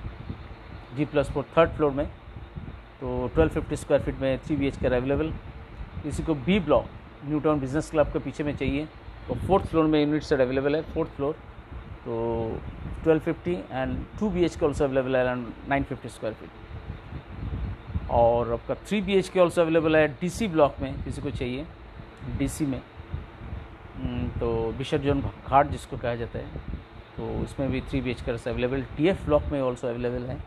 S1: G+4 3rd floor में, तो 1250 स्क्वायर फीट में 3 BHK अवेलेबल। किसी को B block new town business club के पीछे में चाहिए, तो 4th फ्लोर में यूनिट्स अवेलेबल है, 4th फ्लोर, तो 1250 एंड 2 BHK ऑल्सो अवेलेबल है अराउंड 950 स्क्वायर फीट। और आपका 3 BHK ऑल्सो अवेलेबल है DC ब्लॉक में, किसी को चाहिए DC में, तो विसर्जन घाट जिसको कहा जाता है, तो इसमें भी 3 BHK से अवेलेबल। TF ब्लॉक में ऑल्सो अवेलेबल है।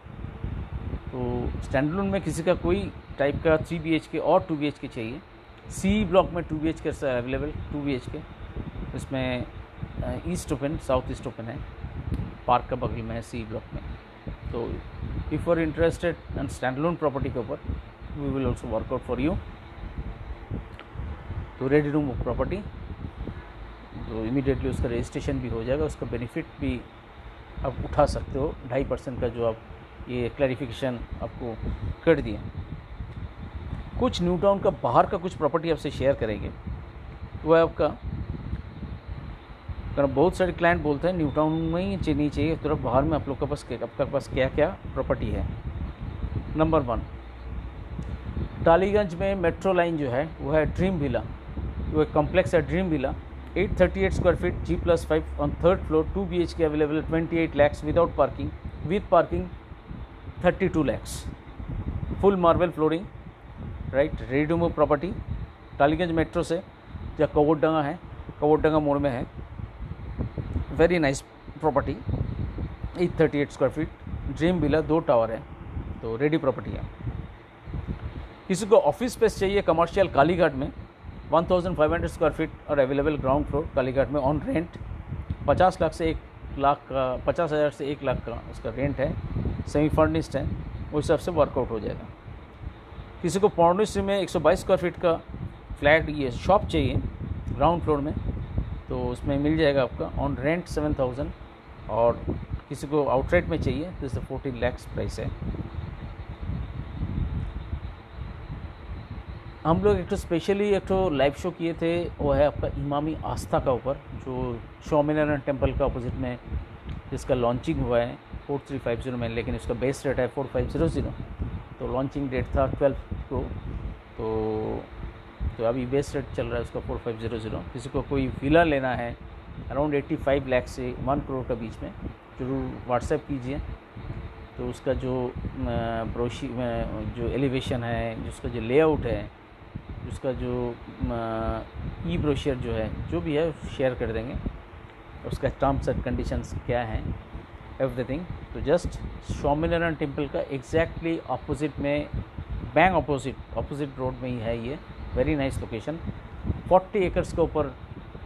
S1: तो स्टैंडअलोन में किसी का कोई टाइप का 3 BHK और 2 BHK चाहिए, C ब्लॉक में 2 BHK से अवेलेबल 2 BHK, इसमें east open, south east open है, पार्क का बगल में है C ब्लॉक में। तो if you are interested and standalone property के ऊपर, we will also work out for you. तो रेडी टू मूव प्रॉपर्टी, तो इमीडिएटली उसका रजिस्ट्रेशन भी हो जाएगा, उसका बेनिफिट भी आप उठा सकते हो 2.5% का, जो आप ये क्लैरिफिकेशन आपको कर दिए। कुछ न्यू टाउन का बाहर का कुछ प्रॉपर्टी आपसे शेयर करेंगे, वो है आपका, कारण बहुत सारे क्लाइंट बोलते हैं न्यू टाउन में ही नहीं चाहिए, तो बाहर में आप लोग के पास आपके पास क्या क्या प्रॉपर्टी है। नंबर 1, टालीगंज में मेट्रो लाइन जो है वो है ड्रीम विला, वो एक कॉम्प्लेक्स है dream villa, 838 square feet G+5 on 3rd floor, 2 BHK available, 28 lakhs without parking, with parking 32 lakhs, full marble flooring, right, ready to move property. Tollygunge metro से जहाँ कवोडडंगा है, कवोडडंगा मोड़ में है, very nice property, 838 square feet, dream villa, 2 tower है, तो रेडी प्रॉपर्टी है। किसी को ऑफिस स्पेस चाहिए कमर्शियल कालीघाट में, 1500 स्क्वायर फीट और अवेलेबल ग्राउंड फ्लोर कालीघाट में, ऑन रेंट 50 लाख से 1 लाख का, 50,000 से 1 लाख का उसका रेंट है, सेमी फर्निश्ड है, उस हिसाब से वर्कआउट हो जाएगा। किसी को पौर्णिश्री में 122 स्क्वायर फीट का फ्लैट, ये शॉप चाहिए ग्राउंड फ्लोर में, तो उसमें मिल जाएगा आपका, ऑन रेंट 7,000, और किसी को आउटरेट में चाहिए तो इससे 14 lakhs प्राइस है। हम लोग एक तो स्पेशली एक तो लाइव शो किए थे, वो है आपका इमामी आस्था का ऊपर, जो स्वामीनारायण टेम्पल का अपोजिट में जिसका लॉन्चिंग हुआ है 4350 में, लेकिन इसका बेस रेट है 4500। तो लॉन्चिंग डेट था 12 को। तो अभी बेस्ट रेट चल रहा है उसका 4500। किसी को कोई विला लेना है अराउंड 85 लाख से 1 करोड़ का बीच में, ज़रूर व्हाट्सएप कीजिए। तो उसका जो जो एलिवेशन है, जिसका जो लेआउट है, उसका जो ई ब्रोशर जो है, जो भी है शेयर कर देंगे। उसका टर्म्स एंड कंडीशंस क्या हैं, एवरीथिंग। तो जस्ट स्वामीनारायण टेम्पल का एग्जैक्टली ऑपोजिट में, बैंग ऑपोजिट रोड में ही है ये। Very nice location. 40 एकर्स के ऊपर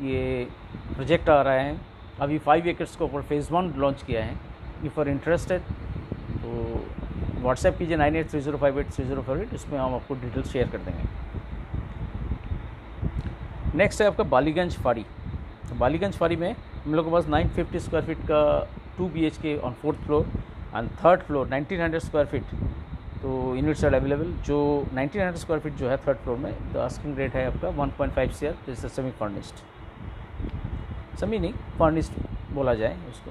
S1: ये प्रोजेक्ट आ रहा है। अभी 5 एकर्स के ऊपर फेज़ 1 लॉन्च किया है। इफ़ आर इंटरेस्टेड तो व्हाट्सएप कीजिए 9830583048, इसमें हम आपको डिटेल्स शेयर कर देंगे। नेक्स्ट है आपका बालीगंज फाड़ी। तो बालीगंज फाड़ी में हम लोग के पास 950 स्क्वायर फीट का 2 BHK on 4th floor and 3rd floor 1900 square feet. तो यूनिट्स आर अवेलेबल। जो 1900 स्क्वायर फीट जो है 3rd फ्लोर में, तो आस्किंग रेट है आपका 1.5 CR। जैसे सेमी फर्निश्ड, सेमी नहीं फर्निश्ड बोला जाए उसको।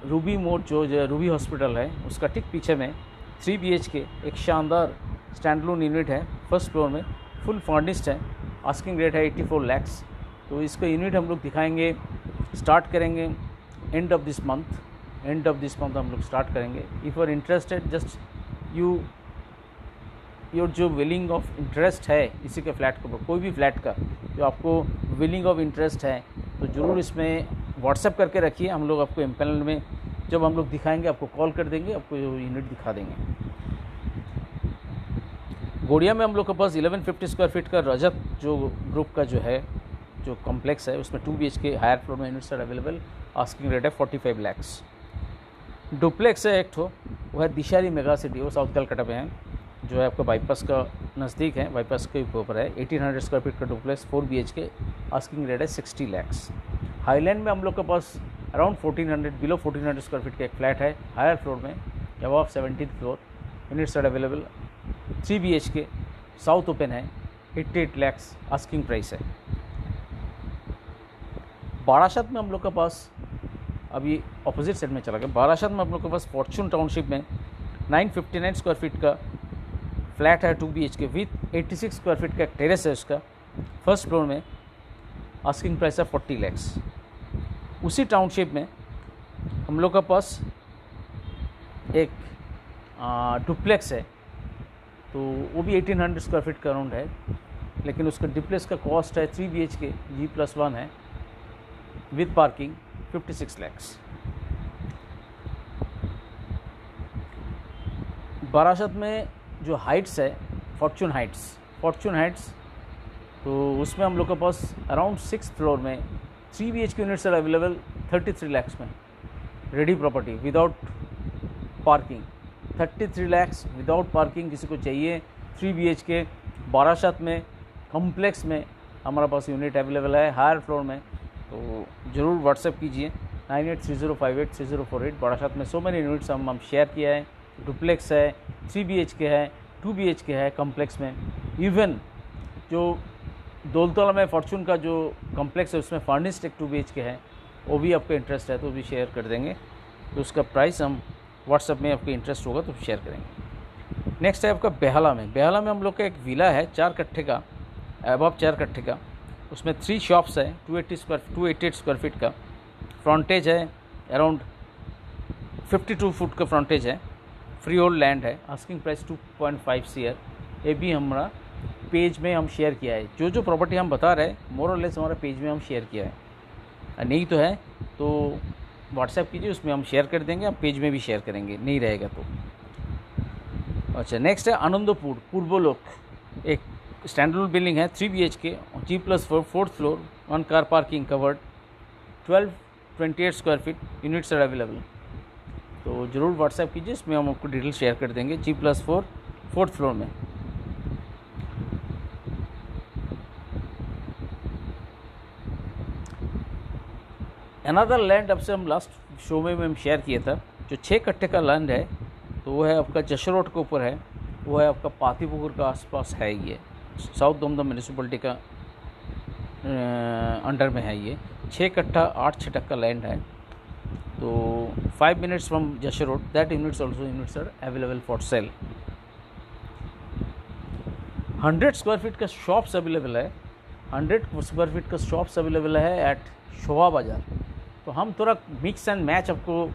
S1: रूबी मोड जो रूबी हॉस्पिटल है, उसका ठीक पीछे में 3 BHK एक शानदार स्टैंडलोन यूनिट है 1st फ्लोर में, फुल फर्निश्ड है। आस्किंग रेट है 84 लाख। तो इसका यूनिट हम लोग दिखाएंगे, स्टार्ट करेंगे एंड ऑफ दिस मंथ हम लोग स्टार्ट करेंगे। If are interested, just your जो विलिंग ऑफ इंटरेस्ट है इसी के फ्लैट के ऊपर, कोई भी फ्लैट का जो आपको विलिंग ऑफ इंटरेस्ट है, तो ज़रूर इसमें व्हाट्सएप करके रखिए। हम लोग आपको एमपैनल में जब हम लोग दिखाएंगे आपको कॉल कर देंगे, आपको यूनिट दिखा देंगे। गोड़िया में हम लोग के पास 1150 स्क्वायर फीट का रजत जो ग्रुप का जो है, जो कॉम्प्लेक्स है, उसमें 2 BHK हायर फ्लोर में units are available. Asking rate है 45 लाख। डुप्लेक्स है एक ठो, वो है दिशारी मेगा सिटी, वो साउथ कलकत्ता में है, जो है आपका बाईपास का नज़दीक है, बाईपास के ऊपर है। 1800 स्क्वायर फीट का डुप्लेक्स 4 BHK। आस्किंग रेट है 60 लाख। हाईलैंड में हम लोग के पास अराउंड 1400 बिलो 1400 स्क्वायर फीट का एक फ्लैट है हायर फ्लोर में, above 17th floor. Units are available. 3 BHK south open है, 88 लाख आस्किंग प्राइस है। बारासात में हम लोग के पास, अभी अपोजिट साइड में चला गया, बारासात में हम लोग के पास फॉर्चून टाउनशिप में 959 स्क्वायर फीट का फ्लैट है 2 BHK विथ 86 स्क्वायर फीट का एक टेरेस है उसका 1st फ्लोर में। आस्किंग प्राइस है 40 लाख। उसी टाउनशिप में हम लोग के पास एक डुप्लेक्स है, तो वो भी 1800 स्क्वायर फीट का अराउंड है, लेकिन उसका डुप्लेक्स का कॉस्ट है 3 BHK G+1 है विद पार्किंग 56 लाख। बारासात में जो हाइट्स है फॉर्चून हाइट्स, तो उसमें हम लोग के पास अराउंड 6th फ्लोर में 3 BHK units are available 33 lakh में। Ready property without parking, 33 lakh without parking. किसी को चाहिए 3 BHK बारासात में कॉम्प्लेक्स में, हमारे पास यूनिट अवेलेबल है हायर फ्लोर में। तो ज़रूर व्हाट्सएप कीजिए 9830583048। बारासात में सो मैनी यूनिट्स हम शेयर किया है। डुप्लेक्स है, 3 BHK है, 2 BHK है कॉम्प्लेक्स में। इवन जो दौलतला में फॉर्चून का जो कॉम्प्लेक्स है उसमें फर्निश्ड एक 2 BHK है, वो भी आपको इंटरेस्ट है तो भी शेयर कर देंगे। तो उसका प्राइस हम व्हाट्सएप में आपको इंटरेस्ट होगा तो शेयर करेंगे। नेक्स्ट है आपका बेहला में हम लोग का एक विला है 4 कट्ठे का, अबव 4 कट्ठे का। उसमें 3 शॉप्स है, 288 स्क्वायर फीट का फ्रंटेज है, अराउंड 52 फुट का फ्रंटेज है। फ्री होल्ड लैंड है। Asking price 2.5 CR। ये भी हमारा पेज में हम शेयर किया है। जो प्रॉपर्टी हम बता रहे हैं मोर और लेस हमारा पेज में हम शेयर किया है। नहीं तो है तो व्हाट्सएप कीजिए, उसमें हम शेयर कर देंगे, हम पेज में भी शेयर करेंगे, नहीं रहेगा तो। अच्छा, नेक्स्ट है आनंदपुर पूर्वलोक, एक स्टैंडर्ड बिल्डिंग है 3 BHK G+4 4th floor, 1 car parking covered, 1228 square feet. Units are available. तो ज़रूर व्हाट्सएप कीजिए, इसमें हम आपको डिटेल शेयर कर देंगे। G+4 4th फ्लोर में। अनदर लैंड अब से हम लास्ट शो में हम शेयर किया था, जो 6 कट्ठे का लैंड है, तो वो है आपका जश रोड के ऊपर है, वो है आपका पातीपुकुर का आसपास है। ये साउथ दमदम म्यूनिसिपलिटी का अंडर में है। ये 6 कट्ठा 8 छटक का लैंड है। तो 5 minutes from Jessore road, that units are available for sale. 100 square feet का शॉप्स अवेलेबल है, 100 स्क्वायर फीट का शॉप्स अवेलेबल है एट शोभा बाज़ार। तो हम थोड़ा मिक्स एंड मैच आपको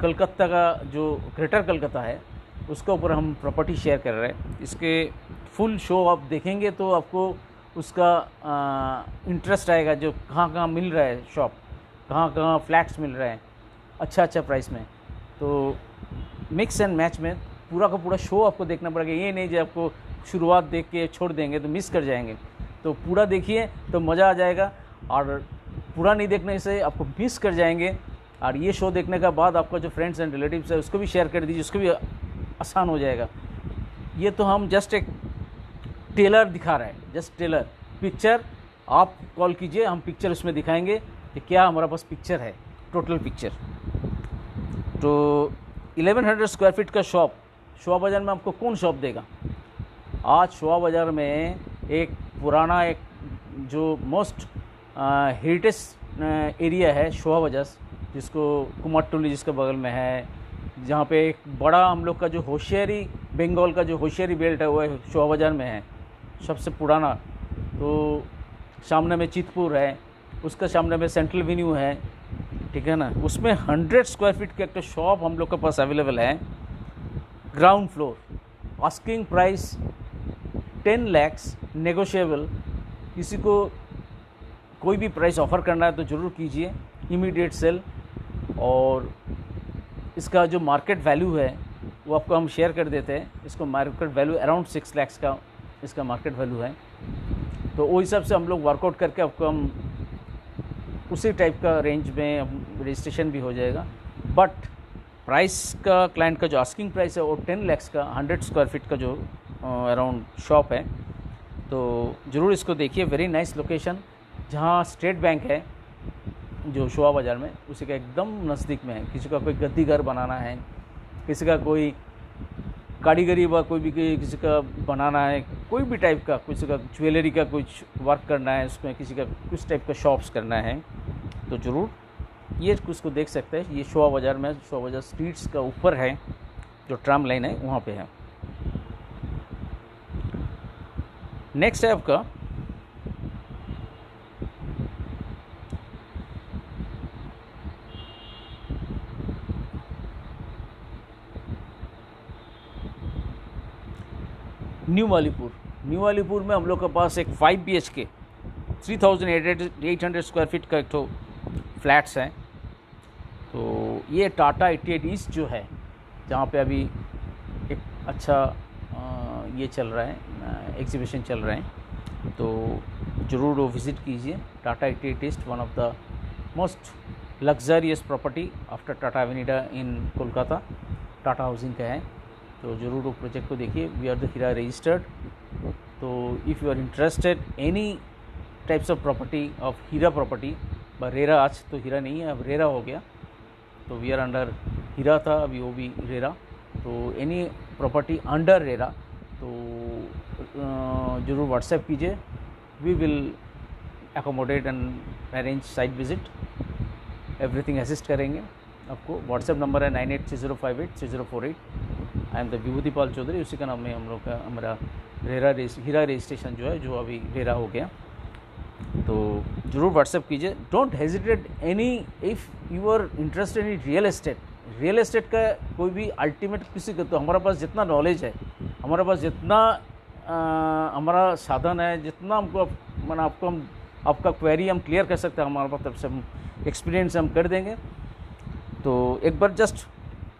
S1: कलकत्ता का जो ग्रेटर कलकत्ता है उसके ऊपर हम प्रॉपर्टी शेयर कर रहे हैं। इसके फुल शो आप देखेंगे तो आपको उसका इंटरेस्ट आएगा, जो कहाँ कहाँ मिल रहा है शॉप, कहाँ कहाँ फ्लैट्स मिल रहे हैं अच्छा प्राइस में। तो मिक्स एंड मैच में पूरा का पूरा शो आपको देखना पड़ेगा। ये नहीं जो आपको शुरुआत देख के छोड़ देंगे तो मिस कर जाएंगे। तो पूरा देखिए तो मज़ा आ जाएगा, और पूरा नहीं देखने से आपको मिस कर जाएंगे। और ये शो देखने का बाद आपका जो फ्रेंड्स एंड रिलेटिव्स है उसको भी शेयर कर दीजिए, उसको भी आसान हो जाएगा। ये तो हम जस्ट एक टेलर दिखा रहे हैं, जस्ट टेलर पिक्चर। आप कॉल कीजिए, हम पिक्चर उसमें दिखाएंगे कि क्या हमारा पास पिक्चर है, टोटल पिक्चर। तो 1100 स्क्वायर फीट का शॉप शोभा बाज़ार में आपको कौन शॉप देगा? आज शोभा बाज़ार में एक पुराना, एक जो मोस्ट हेरिटेज एरिया है शोभा बाज़ार, जिसको कुमारटोली जिसके बगल में है, जहाँ पे एक बड़ा हम लोग का जो होशियारी बंगाल का जो होशियारी बेल्ट है वो शोभा बाज़ार में है, सबसे पुराना। तो सामने में चितपुर है, उसका सामने में सेंट्रल वेन्यू है, ठीक है ना। उसमें 100 स्क्वायर फीट का एक तो शॉप हम लोग के पास अवेलेबल है, ground floor, asking price 10 lakhs, negotiable. किसी को कोई भी प्राइस ऑफ़र करना है तो ज़रूर कीजिए, इमीडिएट सेल। और इसका जो मार्केट वैल्यू है वो आपको हम शेयर कर देते हैं। इसको मार्केट वैल्यू अराउंड 6 lakhs का इसका मार्केट वैल्यू है। तो वो हिसाब से हम लोग वर्कआउट करके आपको हम उसी टाइप का रेंज में रजिस्ट्रेशन भी हो जाएगा। बट प्राइस का क्लाइंट का जो आस्किंग प्राइस है वो 10 lakhs का 100 स्क्वायर फीट का जो अराउंड शॉप है। तो ज़रूर इसको देखिए, वेरी नाइस लोकेशन, जहाँ स्टेट बैंक है जो शोभा बाज़ार में, उसी का एकदम नज़दीक में है। किसी का कोई गद्दी घर बनाना है, किसी का कोई कारीगरी व कोई भी किसी का बनाना है, कोई भी टाइप का, किसी का ज्वेलरी का कुछ वर्क करना है, उसमें किसी का कुछ टाइप का शॉप्स करना है, तो ज़रूर ये उसको देख सकते हैं। ये शोभा बाज़ार में, शोभा बाज़ार स्ट्रीट्स का ऊपर है, जो ट्राम लाइन है वहाँ पे है। नेक्स्ट है आपका न्यू वालीपुर। न्यू वालीपुर में हम लोग के पास एक 5 BHK 3800 स्क्वायर फीट का एक तो फ्लैट्स हैं। तो ये टाटा 88 ईस्ट जो है, जहाँ पे अभी एक अच्छा ये चल रहा है, एग्जीबिशन चल रहे हैं, तो ज़रूर वो विज़िट कीजिए। Tata 88 east, one of the most luxurious property after Tata एवेन्यूडा इन कोलकाता, टाटा हाउसिंग का है। तो ज़रूर वो प्रोजेक्ट को देखिए। We are the RERA registered. तो if you are interested any types of property of RERA property, RERA, आज तो हीरा नहीं है, अब रेरा हो गया, तो वी आर अंडर हीरा था, अभी वो भी रेरा। तो एनी प्रॉपर्टी अंडर रेरा तो ज़रूर व्हाट्सएप कीजिए। We will accommodate and arrange site visit, everything assist करेंगे आपको। व्हाट्सएप नंबर है 9830583048। I am the Vibhutipal Chowdhury, उसी का नाम में हम लोग का हमारा हीरा रजिस्ट्रेशन जो है, जो अभी रेरा हो गया। तो ज़रूर व्हाट्सएप कीजिए। Don't hesitate any, if you are interested in real estate का कोई भी अल्टीमेट किसी का, तो हमारे पास जितना नॉलेज है, हमारे पास जितना हमारा साधन है, जितना हमको मैंने आपको हम आपका क्वेरी हम क्लियर कर सकते हैं, हमारे पास तरफ से हम एक्सपीरियंस हम कर देंगे। तो एक बार जस्ट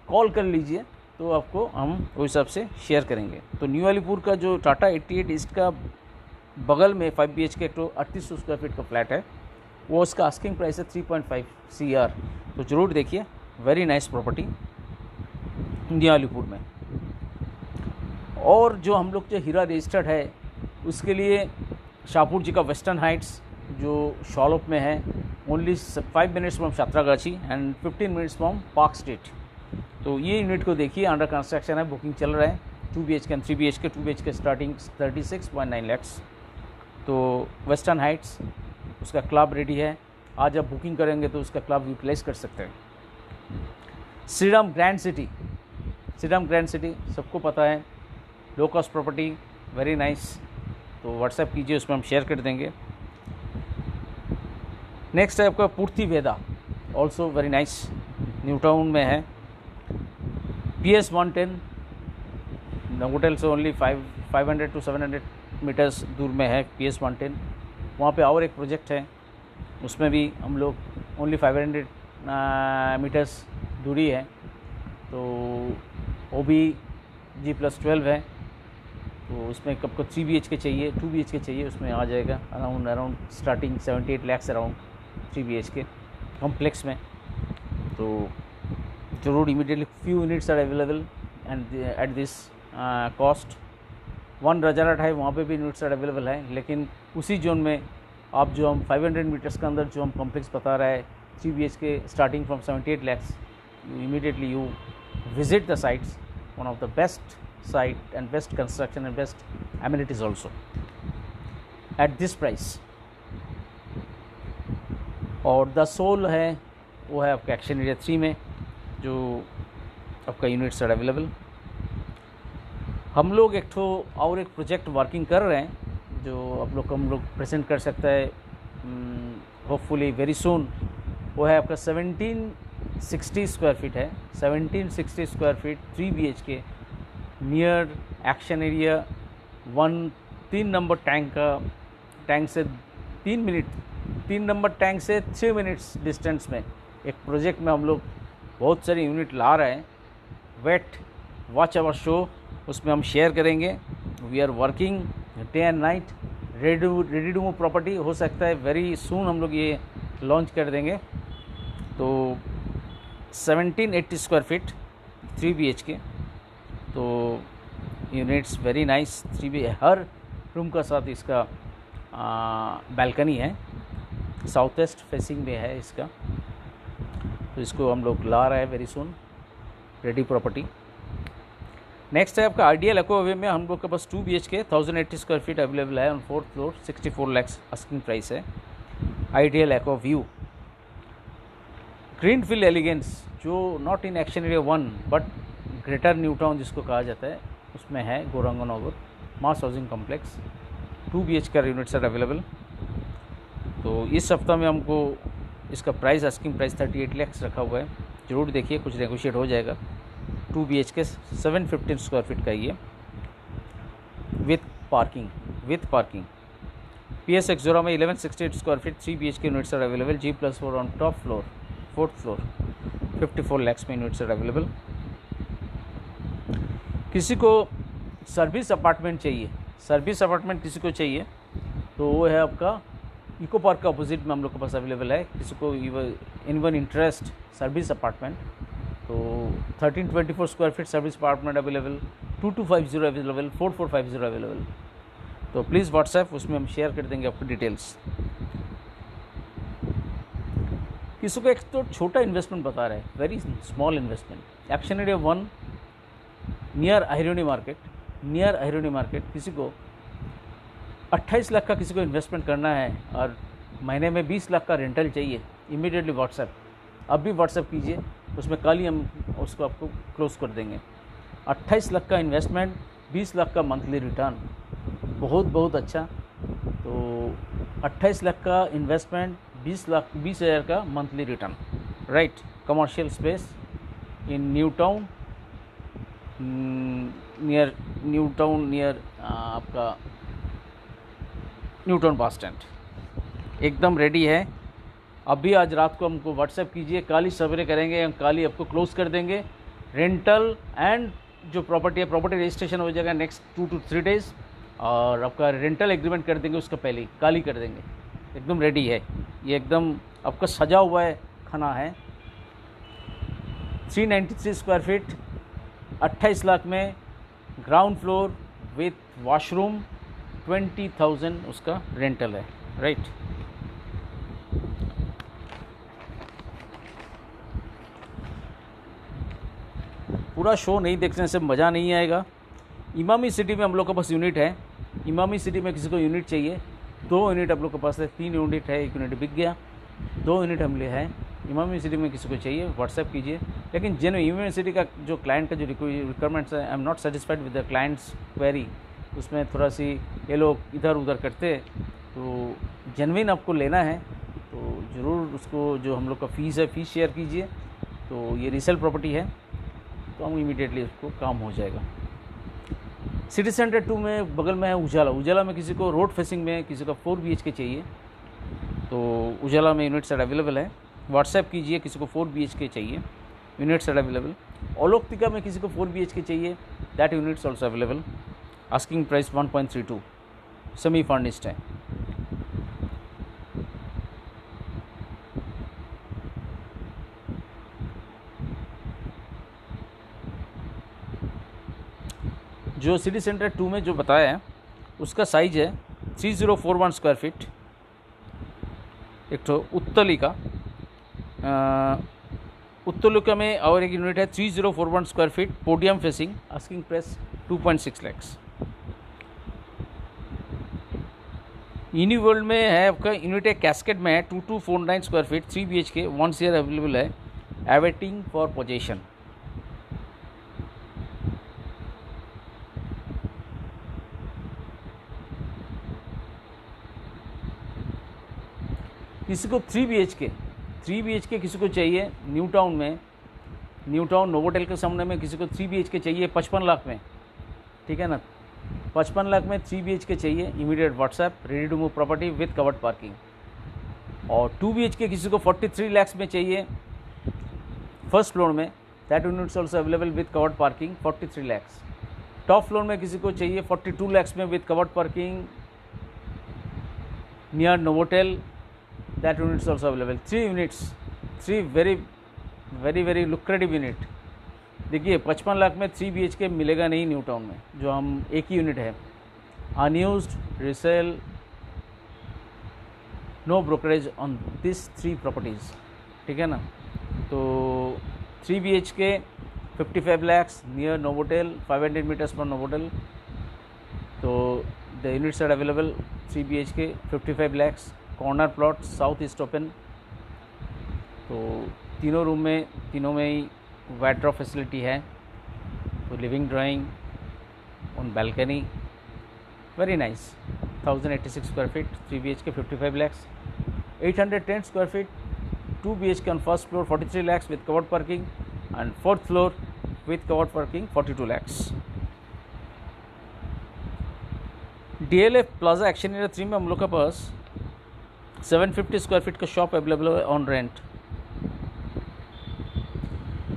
S1: कॉल कर लीजिए, तो आपको हम उस हिसाब से शेयर करेंगे। तो न्यू वालीपुर का जो टाटा 88 ईस्ट का बगल में 5 BHK तो 3800 स्क्वायर फीट का फ्लैट है, वो उसका आस्किंग प्राइस है 3.5 CR। तो ज़रूर देखिए, very nice property new Walipur में। और जो हम लोग जो हीरा रजिस्टर्ड है, उसके लिए शाहपुर जी का वेस्टर्न हाइट्स जो शॉलोप में है, ओनली 5 मिनट्स फ्रॉम छात्रागाछी and 15 minutes from park street. तो ये यूनिट को देखिए, अंडर कंस्ट्रक्शन है, बुकिंग चल रहा है। 2 BHK and 3 BHK, 2 BHK starting 36.9 lakhs। तो वेस्टर्न हाइट्स उसका क्लब रेडी है, आज आप बुकिंग करेंगे तो उसका क्लब यूटिलाइज कर सकते हैं। Shriram grand city, Shriram grand city सबको पता है, low cost property, very nice. तो व्हाट्सएप कीजिए, उसमें हम शेयर कर देंगे। नेक्स्ट है आपका Purti Veda, also very nice, New Town में है। PS 110 होटल से ओनली 500 to 700 मीटर्स दूर में है PS 110। वहाँ पे और एक प्रोजेक्ट है, उसमें भी हम लोग ओनली 500 मीटर्स दूरी है। तो वो भी G+12 है। तो उसमें आपको 3 BHK चाहिए, 2 BHK चाहिए, उसमें आ जाएगा around starting 78 lakhs around 3 BHK complex में। तो जरूर immediately few units are available and at this cost. 1 रजारट है, वहाँ पे भी यूनिट्स आर अवेलेबल है, लेकिन उसी जोन में आप जो हम 500 मीटर्स के अंदर जो हम कॉम्प्लेक्स बता रहा है 3 BHK starting from 78 lakhs, immediately you visit the sites, one of the best site and best construction and best amenities also at this price। और द सोल है, वो है आपका एक्शन एरिया 3 में, जो आपका यूनिट्स आर अवेलेबल। हम लोग एक प्रोजेक्ट वर्किंग कर रहे हैं, जो आप लोग को हम लोग प्रेजेंट कर सकता है होपफुली वेरी सून। वो है आपका 1760 स्क्वायर फीट है, 1760 square feet 3 BHK near action area 3 number tank से 3 नंबर टैंक से 3 मिनट्स डिस्टेंस में एक प्रोजेक्ट में हम लोग बहुत सारी यूनिट ला रहे हैं। वेट वॉच आवर शो, उसमें हम शेयर करेंगे। We are working day and night, ready to move property. हो सकता है वेरी सून हम लोग ये लॉन्च कर देंगे। तो 1780 स्क्वायर फीट 3 BHK, तो यूनिट्स वेरी नाइस। 3 BHK हर रूम का साथ इसका बालकनी है, साउथ वेस्ट फेसिंग में है इसका। तो इसको हम लोग ला रहे हैं very soon, ready property. Next है आपका आइडियल एक्वा वे में हम लोग के पास 2 BHK 1080 स्क्वायर फीट अवेलेबल है on 4th floor, 64 lakhs asking price है। Ideal Aqua View, Greenfield Elegance, जो not in action area 1 but Greater New Town जिसको कहा जाता है, उसमें है Gouranganagar mass housing complex. 2 BHK units are available. तो इस हफ्ता में हमको इसका प्राइस आस्किंग प्राइस 38 lakhs रखा हुआ है। ज़रूर देखिए, कुछ नेगोशिएट हो जाएगा। 2 BHK 715 स्क्वायर फीट का ये विथ पार्किंग। PS एक्सोरा में 1168 square feet 3 BHK units are available. G+4 on top floor, 4th floor, 54 lakhs में यूनिट्स आर अवेलेबल। किसी को सर्विस अपार्टमेंट किसी को चाहिए तो वो है आपका इको पार्क का अपोजिट में हम लोग के पास अवेलेबल है। किसी को एनीवन इंटरेस्ट सर्विस अपार्टमेंट, तो 1324 square feet service apartment available, 2250 available, 4450 available. तो प्लीज़ व्हाट्सएप, उसमें हम शेयर कर देंगे आपको डिटेल्स। किसी को एक तो छोटा इन्वेस्टमेंट बता रहे हैं, very small investment, action area 1 near अहिरोनी मार्केट। किसी को 28 लाख का किसी को इन्वेस्टमेंट करना है और महीने में 20 लाख का रेंटल चाहिए, इमीडिएटली व्हाट्सएप, अभी व्हाट्सएप कीजिए, उसमें कल ही हम उसको आपको क्लोज कर देंगे। 28 लाख का इन्वेस्टमेंट, 20 लाख का मंथली रिटर्न, बहुत अच्छा। तो 28 लाख का इन्वेस्टमेंट, 20,000 का monthly return, right. Commercial space in New town, near आपका न्यू टाउन बस स्टैंड, एकदम रेडी है। अभी आज रात को हमको व्हाट्सएप कीजिए, कल ही सवेरे करेंगे, हम कल ही आपको क्लोज कर देंगे। रेंटल एंड जो प्रॉपर्टी है, प्रॉपर्टी रजिस्ट्रेशन हो जाएगा नेक्स्ट 2 to 3 days, और आपका रेंटल एग्रीमेंट कर देंगे उसका पहले ही, कल ही कर देंगे। एकदम रेडी है, ये एकदम आपका सजा हुआ है खाना है। 393 स्क्वायर फीट 28 लाख में, ग्राउंड फ्लोर विथ वॉशरूम, 20,000 उसका रेंटल है, राइट। पूरा शो नहीं देखने से मज़ा नहीं आएगा। इमामी सिटी में हम लोग के पास यूनिट है। इमामी सिटी में किसी को यूनिट चाहिए, 2 यूनिट आप लोग के पास है, 3 यूनिट है, 1 यूनिट बिक गया। 2 यूनिट हम लिए हैं इमाम यूनिवर्सिटी में, किसी को चाहिए व्हाट्सएप कीजिए। लेकिन जिन यूनिवर्सिटी का जो क्लाइंट का जो रिक्वायरमेंट्स है, I am not satisfied with the clients query, उसमें थोड़ा सी ये लोग इधर उधर करते हैं, तो जेन्युइन आपको लेना है तो ज़रूर उसको जो हम लोग का फ़ीस है, फ़ीस शेयर कीजिए। तो ये रीसेल प्रॉपर्टी है तो हम इमीडिएटली उसको काम हो जाएगा। सिटी सेंटर 2 में बगल में है उजाला। उजाला में किसी को रोड फेसिंग में किसी का 4 BHK चाहिए तो उजाला में यूनिट सेट अवेलेबल है। व्हाट्सएप कीजिए, किसी को 4 BHK चाहिए, यूनिट सेट अवेलेबल। ओलोकतिका में किसी को 4 BHK चाहिए, that units also available. Asking price 1.32, semi furnished है। जो सिटी सेंटर 2 में जो बताया है उसका साइज है 3041 स्क्वायर फीट। एक तो उत्तलिका में और एक यूनिट है 3041 square feet, podium facing, asking price 2.6 lakhs. Uniworld में है आपका यूनिट है कैस्केट में है 2249 square feet, 3 BHK, 1 CR available है, एवेटिंग फॉर पोजेशन। किसी को 3 BHK किसी को चाहिए न्यू टाउन में, न्यू टाउन नोवोटेल के सामने में किसी को 3 BHK चाहिए 55 लाख में, ठीक है ना। 55 लाख में 3 BHK चाहिए, immediate WhatsApp, ready to move property with covered parking. और 2 BHK किसी को 43 लाख में चाहिए फर्स्ट फ्लोर में, that units also available with covered parking 43 lakh. Top floor में किसी को चाहिए 42 लाख में with covered parking near Novotel, that units also available। 3 units, 3 very lucrative unit। देखिए 55 लाख में 3 BHK मिलेगा नहीं न्यू टाउन में, जो हम एक ही यूनिट है, unused, resale, no brokerage on this 3 properties, ठीक है ना। तो 3 BHK 55 lakhs near Novotel, 500 metres from Novotel. तो the units are available 3 BHK 55 lakhs, corner plot, south east open. तो तीनों रूम में, तीनों में ही वाइड्रॉप फैसिलिटी है। तो living drawing on balcony, very nice. 1086 square feet, 3 BHK 55 lakhs। 810 square feet, 2 BHK on first floor 43 lakhs with covered parking, and fourth floor with covered parking 42 lakhs। DLF plaza action area 3 में हम लोग के पास 750 square feet का shop available है on rent.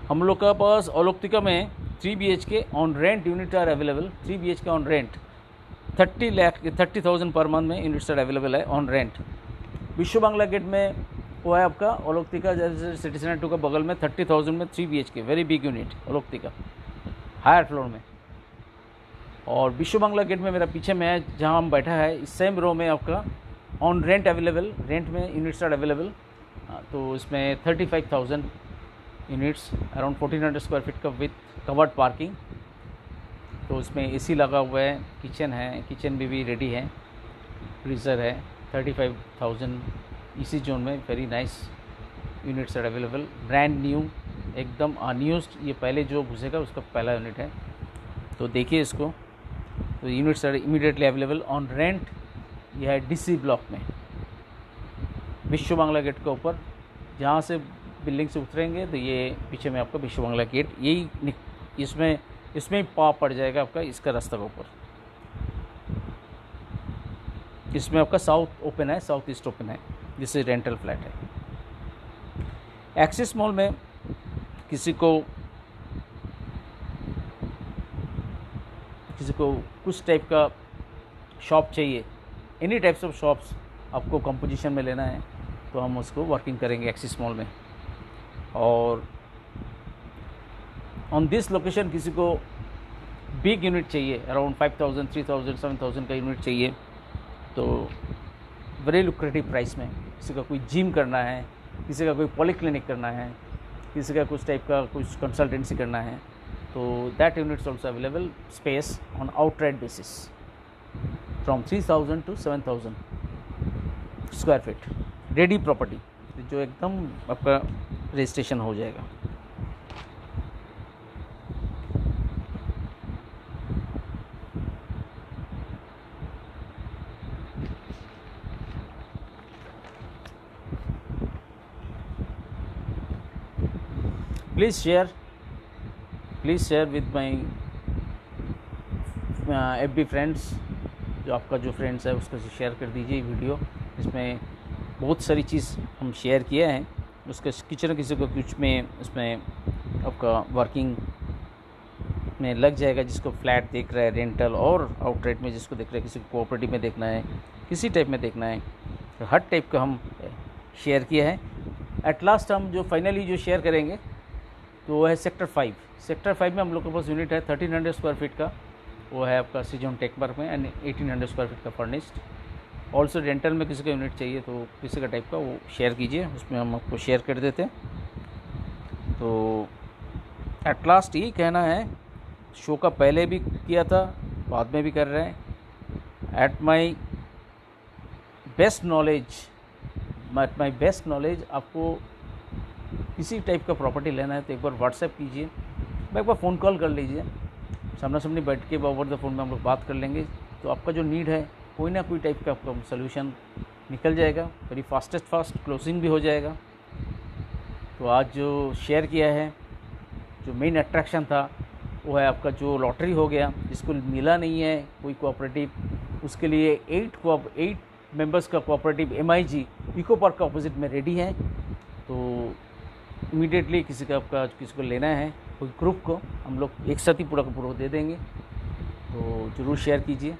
S1: हम लोग का पास ओलोकतिका में 3 BHK on rent unit are available, 3 BHK on rent 30,000 per month में यूनिट्स आर अवेलेबल है ऑन रेंट। विश्व बांग्ला गेट में वो है आपका ओलोकतिका जैसे सिटी सेंटर 2 का बगल में 30,000 में 3 BHK, वेरी बिग यूनिट ओलोकतिका, हायर फ्लोर में। और विश्व बांग्ला गेट में मेरा पीछे में है जहाँ हम बैठा है, इस सेम रो में आपका ऑन रेंट अवेलेबल, रेंट में यूनिट्स आर अवेलेबल। तो इसमें 35,000 यूनिट्स, अराउंड 1400 स्क्वायर फीट का विथ कवर्ड पार्किंग। तो इसमें AC लगा हुआ है, किचन है, किचन भी रेडी है, फ्रीज़र है। 35,000 इसी जोन में, very nice units are available, brand new, एकदम अनयूज्ड। ये पहले जो घुसेगा उसका पहला यूनिट है। तो देखिए इसको, तो units are immediately available on rent. यह है DC ब्लॉक में, विश्व बांग्ला गेट के ऊपर। जहाँ से बिल्डिंग से उतरेंगे तो ये पीछे में आपका विश्व बांग्ला गेट, यही इसमें पाव पड़ जाएगा आपका इसका रास्ता के ऊपर। इसमें आपका साउथ ओपन है, साउथ ईस्ट ओपन है, जिससे रेंटल फ्लैट है। एक्सिस मॉल में किसी को कुछ टाइप का शॉप चाहिए, एनी टाइप्स ऑफ शॉप्स आपको कंपोजिशन में लेना है तो हम उसको वर्किंग करेंगे एक्सिस मॉल में। और ऑन दिस लोकेशन किसी को बिग यूनिट चाहिए, अराउंड 5,000, 3,000, 7,000 का यूनिट चाहिए, तो वेरी लुक्रेटिव प्राइस में। किसी का कोई जिम करना है, किसी का कोई पॉलीक्लिनिक करना है, किसी का कुछ टाइप का कुछ कंसल्टेंसी करना है, तो that units also available space on outright basis from 3,000 to 7,000 square feet, ready property. जो एकदम आपका रजिस्ट्रेशन हो जाएगा। Please share with my FB friends, जो आपका जो फ्रेंड्स है उसको शेयर कर दीजिए वीडियो। इसमें बहुत सारी चीज़ हम शेयर किए हैं, उसके किसी न किसी को कुछ में इसमें आपका वर्किंग में लग जाएगा। जिसको फ्लैट देख रहा है, रेंटल और आउटरेट में जिसको देख रहा है, किसी को कोऑपरेटिव में देखना है, किसी टाइप में देखना है, तो हर टाइप का हम शेयर किया है। एट लास्ट हम जो फाइनली जो शेयर करेंगे तो वो है सेक्टर 5। सेक्टर 5 में हम लोग के पास यूनिट है 1300 स्क्वायर फीट का, वो है आपका सीजन टेक पार्क में, एंड 1800 स्क्वायर फीट का फर्निश्ड। ऑल्सो रेंटल में किसी का यूनिट चाहिए तो किसी का टाइप का वो शेयर कीजिए, उसमें हम आपको शेयर कर देते हैं। तो एट लास्ट यही कहना है, शो का पहले भी किया था, बाद में भी कर रहे हैं। एट माई बेस्ट नॉलेज आपको किसी टाइप का प्रॉपर्टी लेना है तो एक बार व्हाट्सएप कीजिए, एक बार फ़ोन कॉल कर लीजिए, सामना सामने बैठ के ओवर द फ़ोन में हम लोग बात कर लेंगे। तो आपका जो नीड है कोई ना कोई टाइप का आपका सोल्यूशन निकल जाएगा, वेरी फास्ट क्लोजिंग भी हो जाएगा। तो आज जो शेयर किया है, जो मेन अट्रैक्शन था वो है आपका जो लॉटरी हो गया, जिसको मिला नहीं है कोई कोऑपरेटिव, उसके लिए 8 मेंबर्स का कोऑपरेटिव MIG इको पार्क का ऑपोजिट में रेडी है। तो इमीडिएटली किसी को लेना है, कोई ग्रुप को हम लोग एक साथ ही पूरा का पूरा दे देंगे। तो ज़रूर शेयर कीजिए,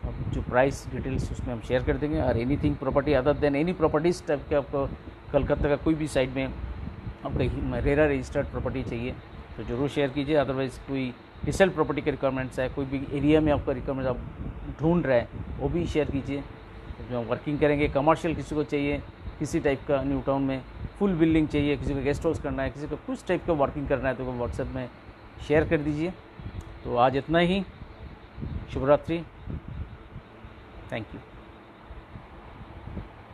S1: और जो प्राइस डिटेल्स उसमें हम शेयर कर देंगे। और anything property other than any properties type के आपको कलकत्ता का कोई भी साइड में आपको रेरा रजिस्टर्ड प्रॉपर्टी चाहिए तो ज़रूर शेयर कीजिए। अदरवाइज़ कोई रीसेल प्रॉपर्टी के रिक्वायरमेंट्स है, कोई भी एरिया में आपका रिक्वायरमेंट आप ढूंढ रहे हैं वो भी शेयर कीजिए। तो जो हम वर्किंग करेंगे, कमर्शियल किसी को चाहिए, किसी टाइप का न्यू टाउन में फुल बिल्डिंग चाहिए, किसी को गेस्ट हाउस करना है, किसी को कुछ टाइप का वर्किंग करना है तो व्हाट्सएप में शेयर कर दीजिए। तो आज इतना ही, शुभ रात्रि, थैंक यू।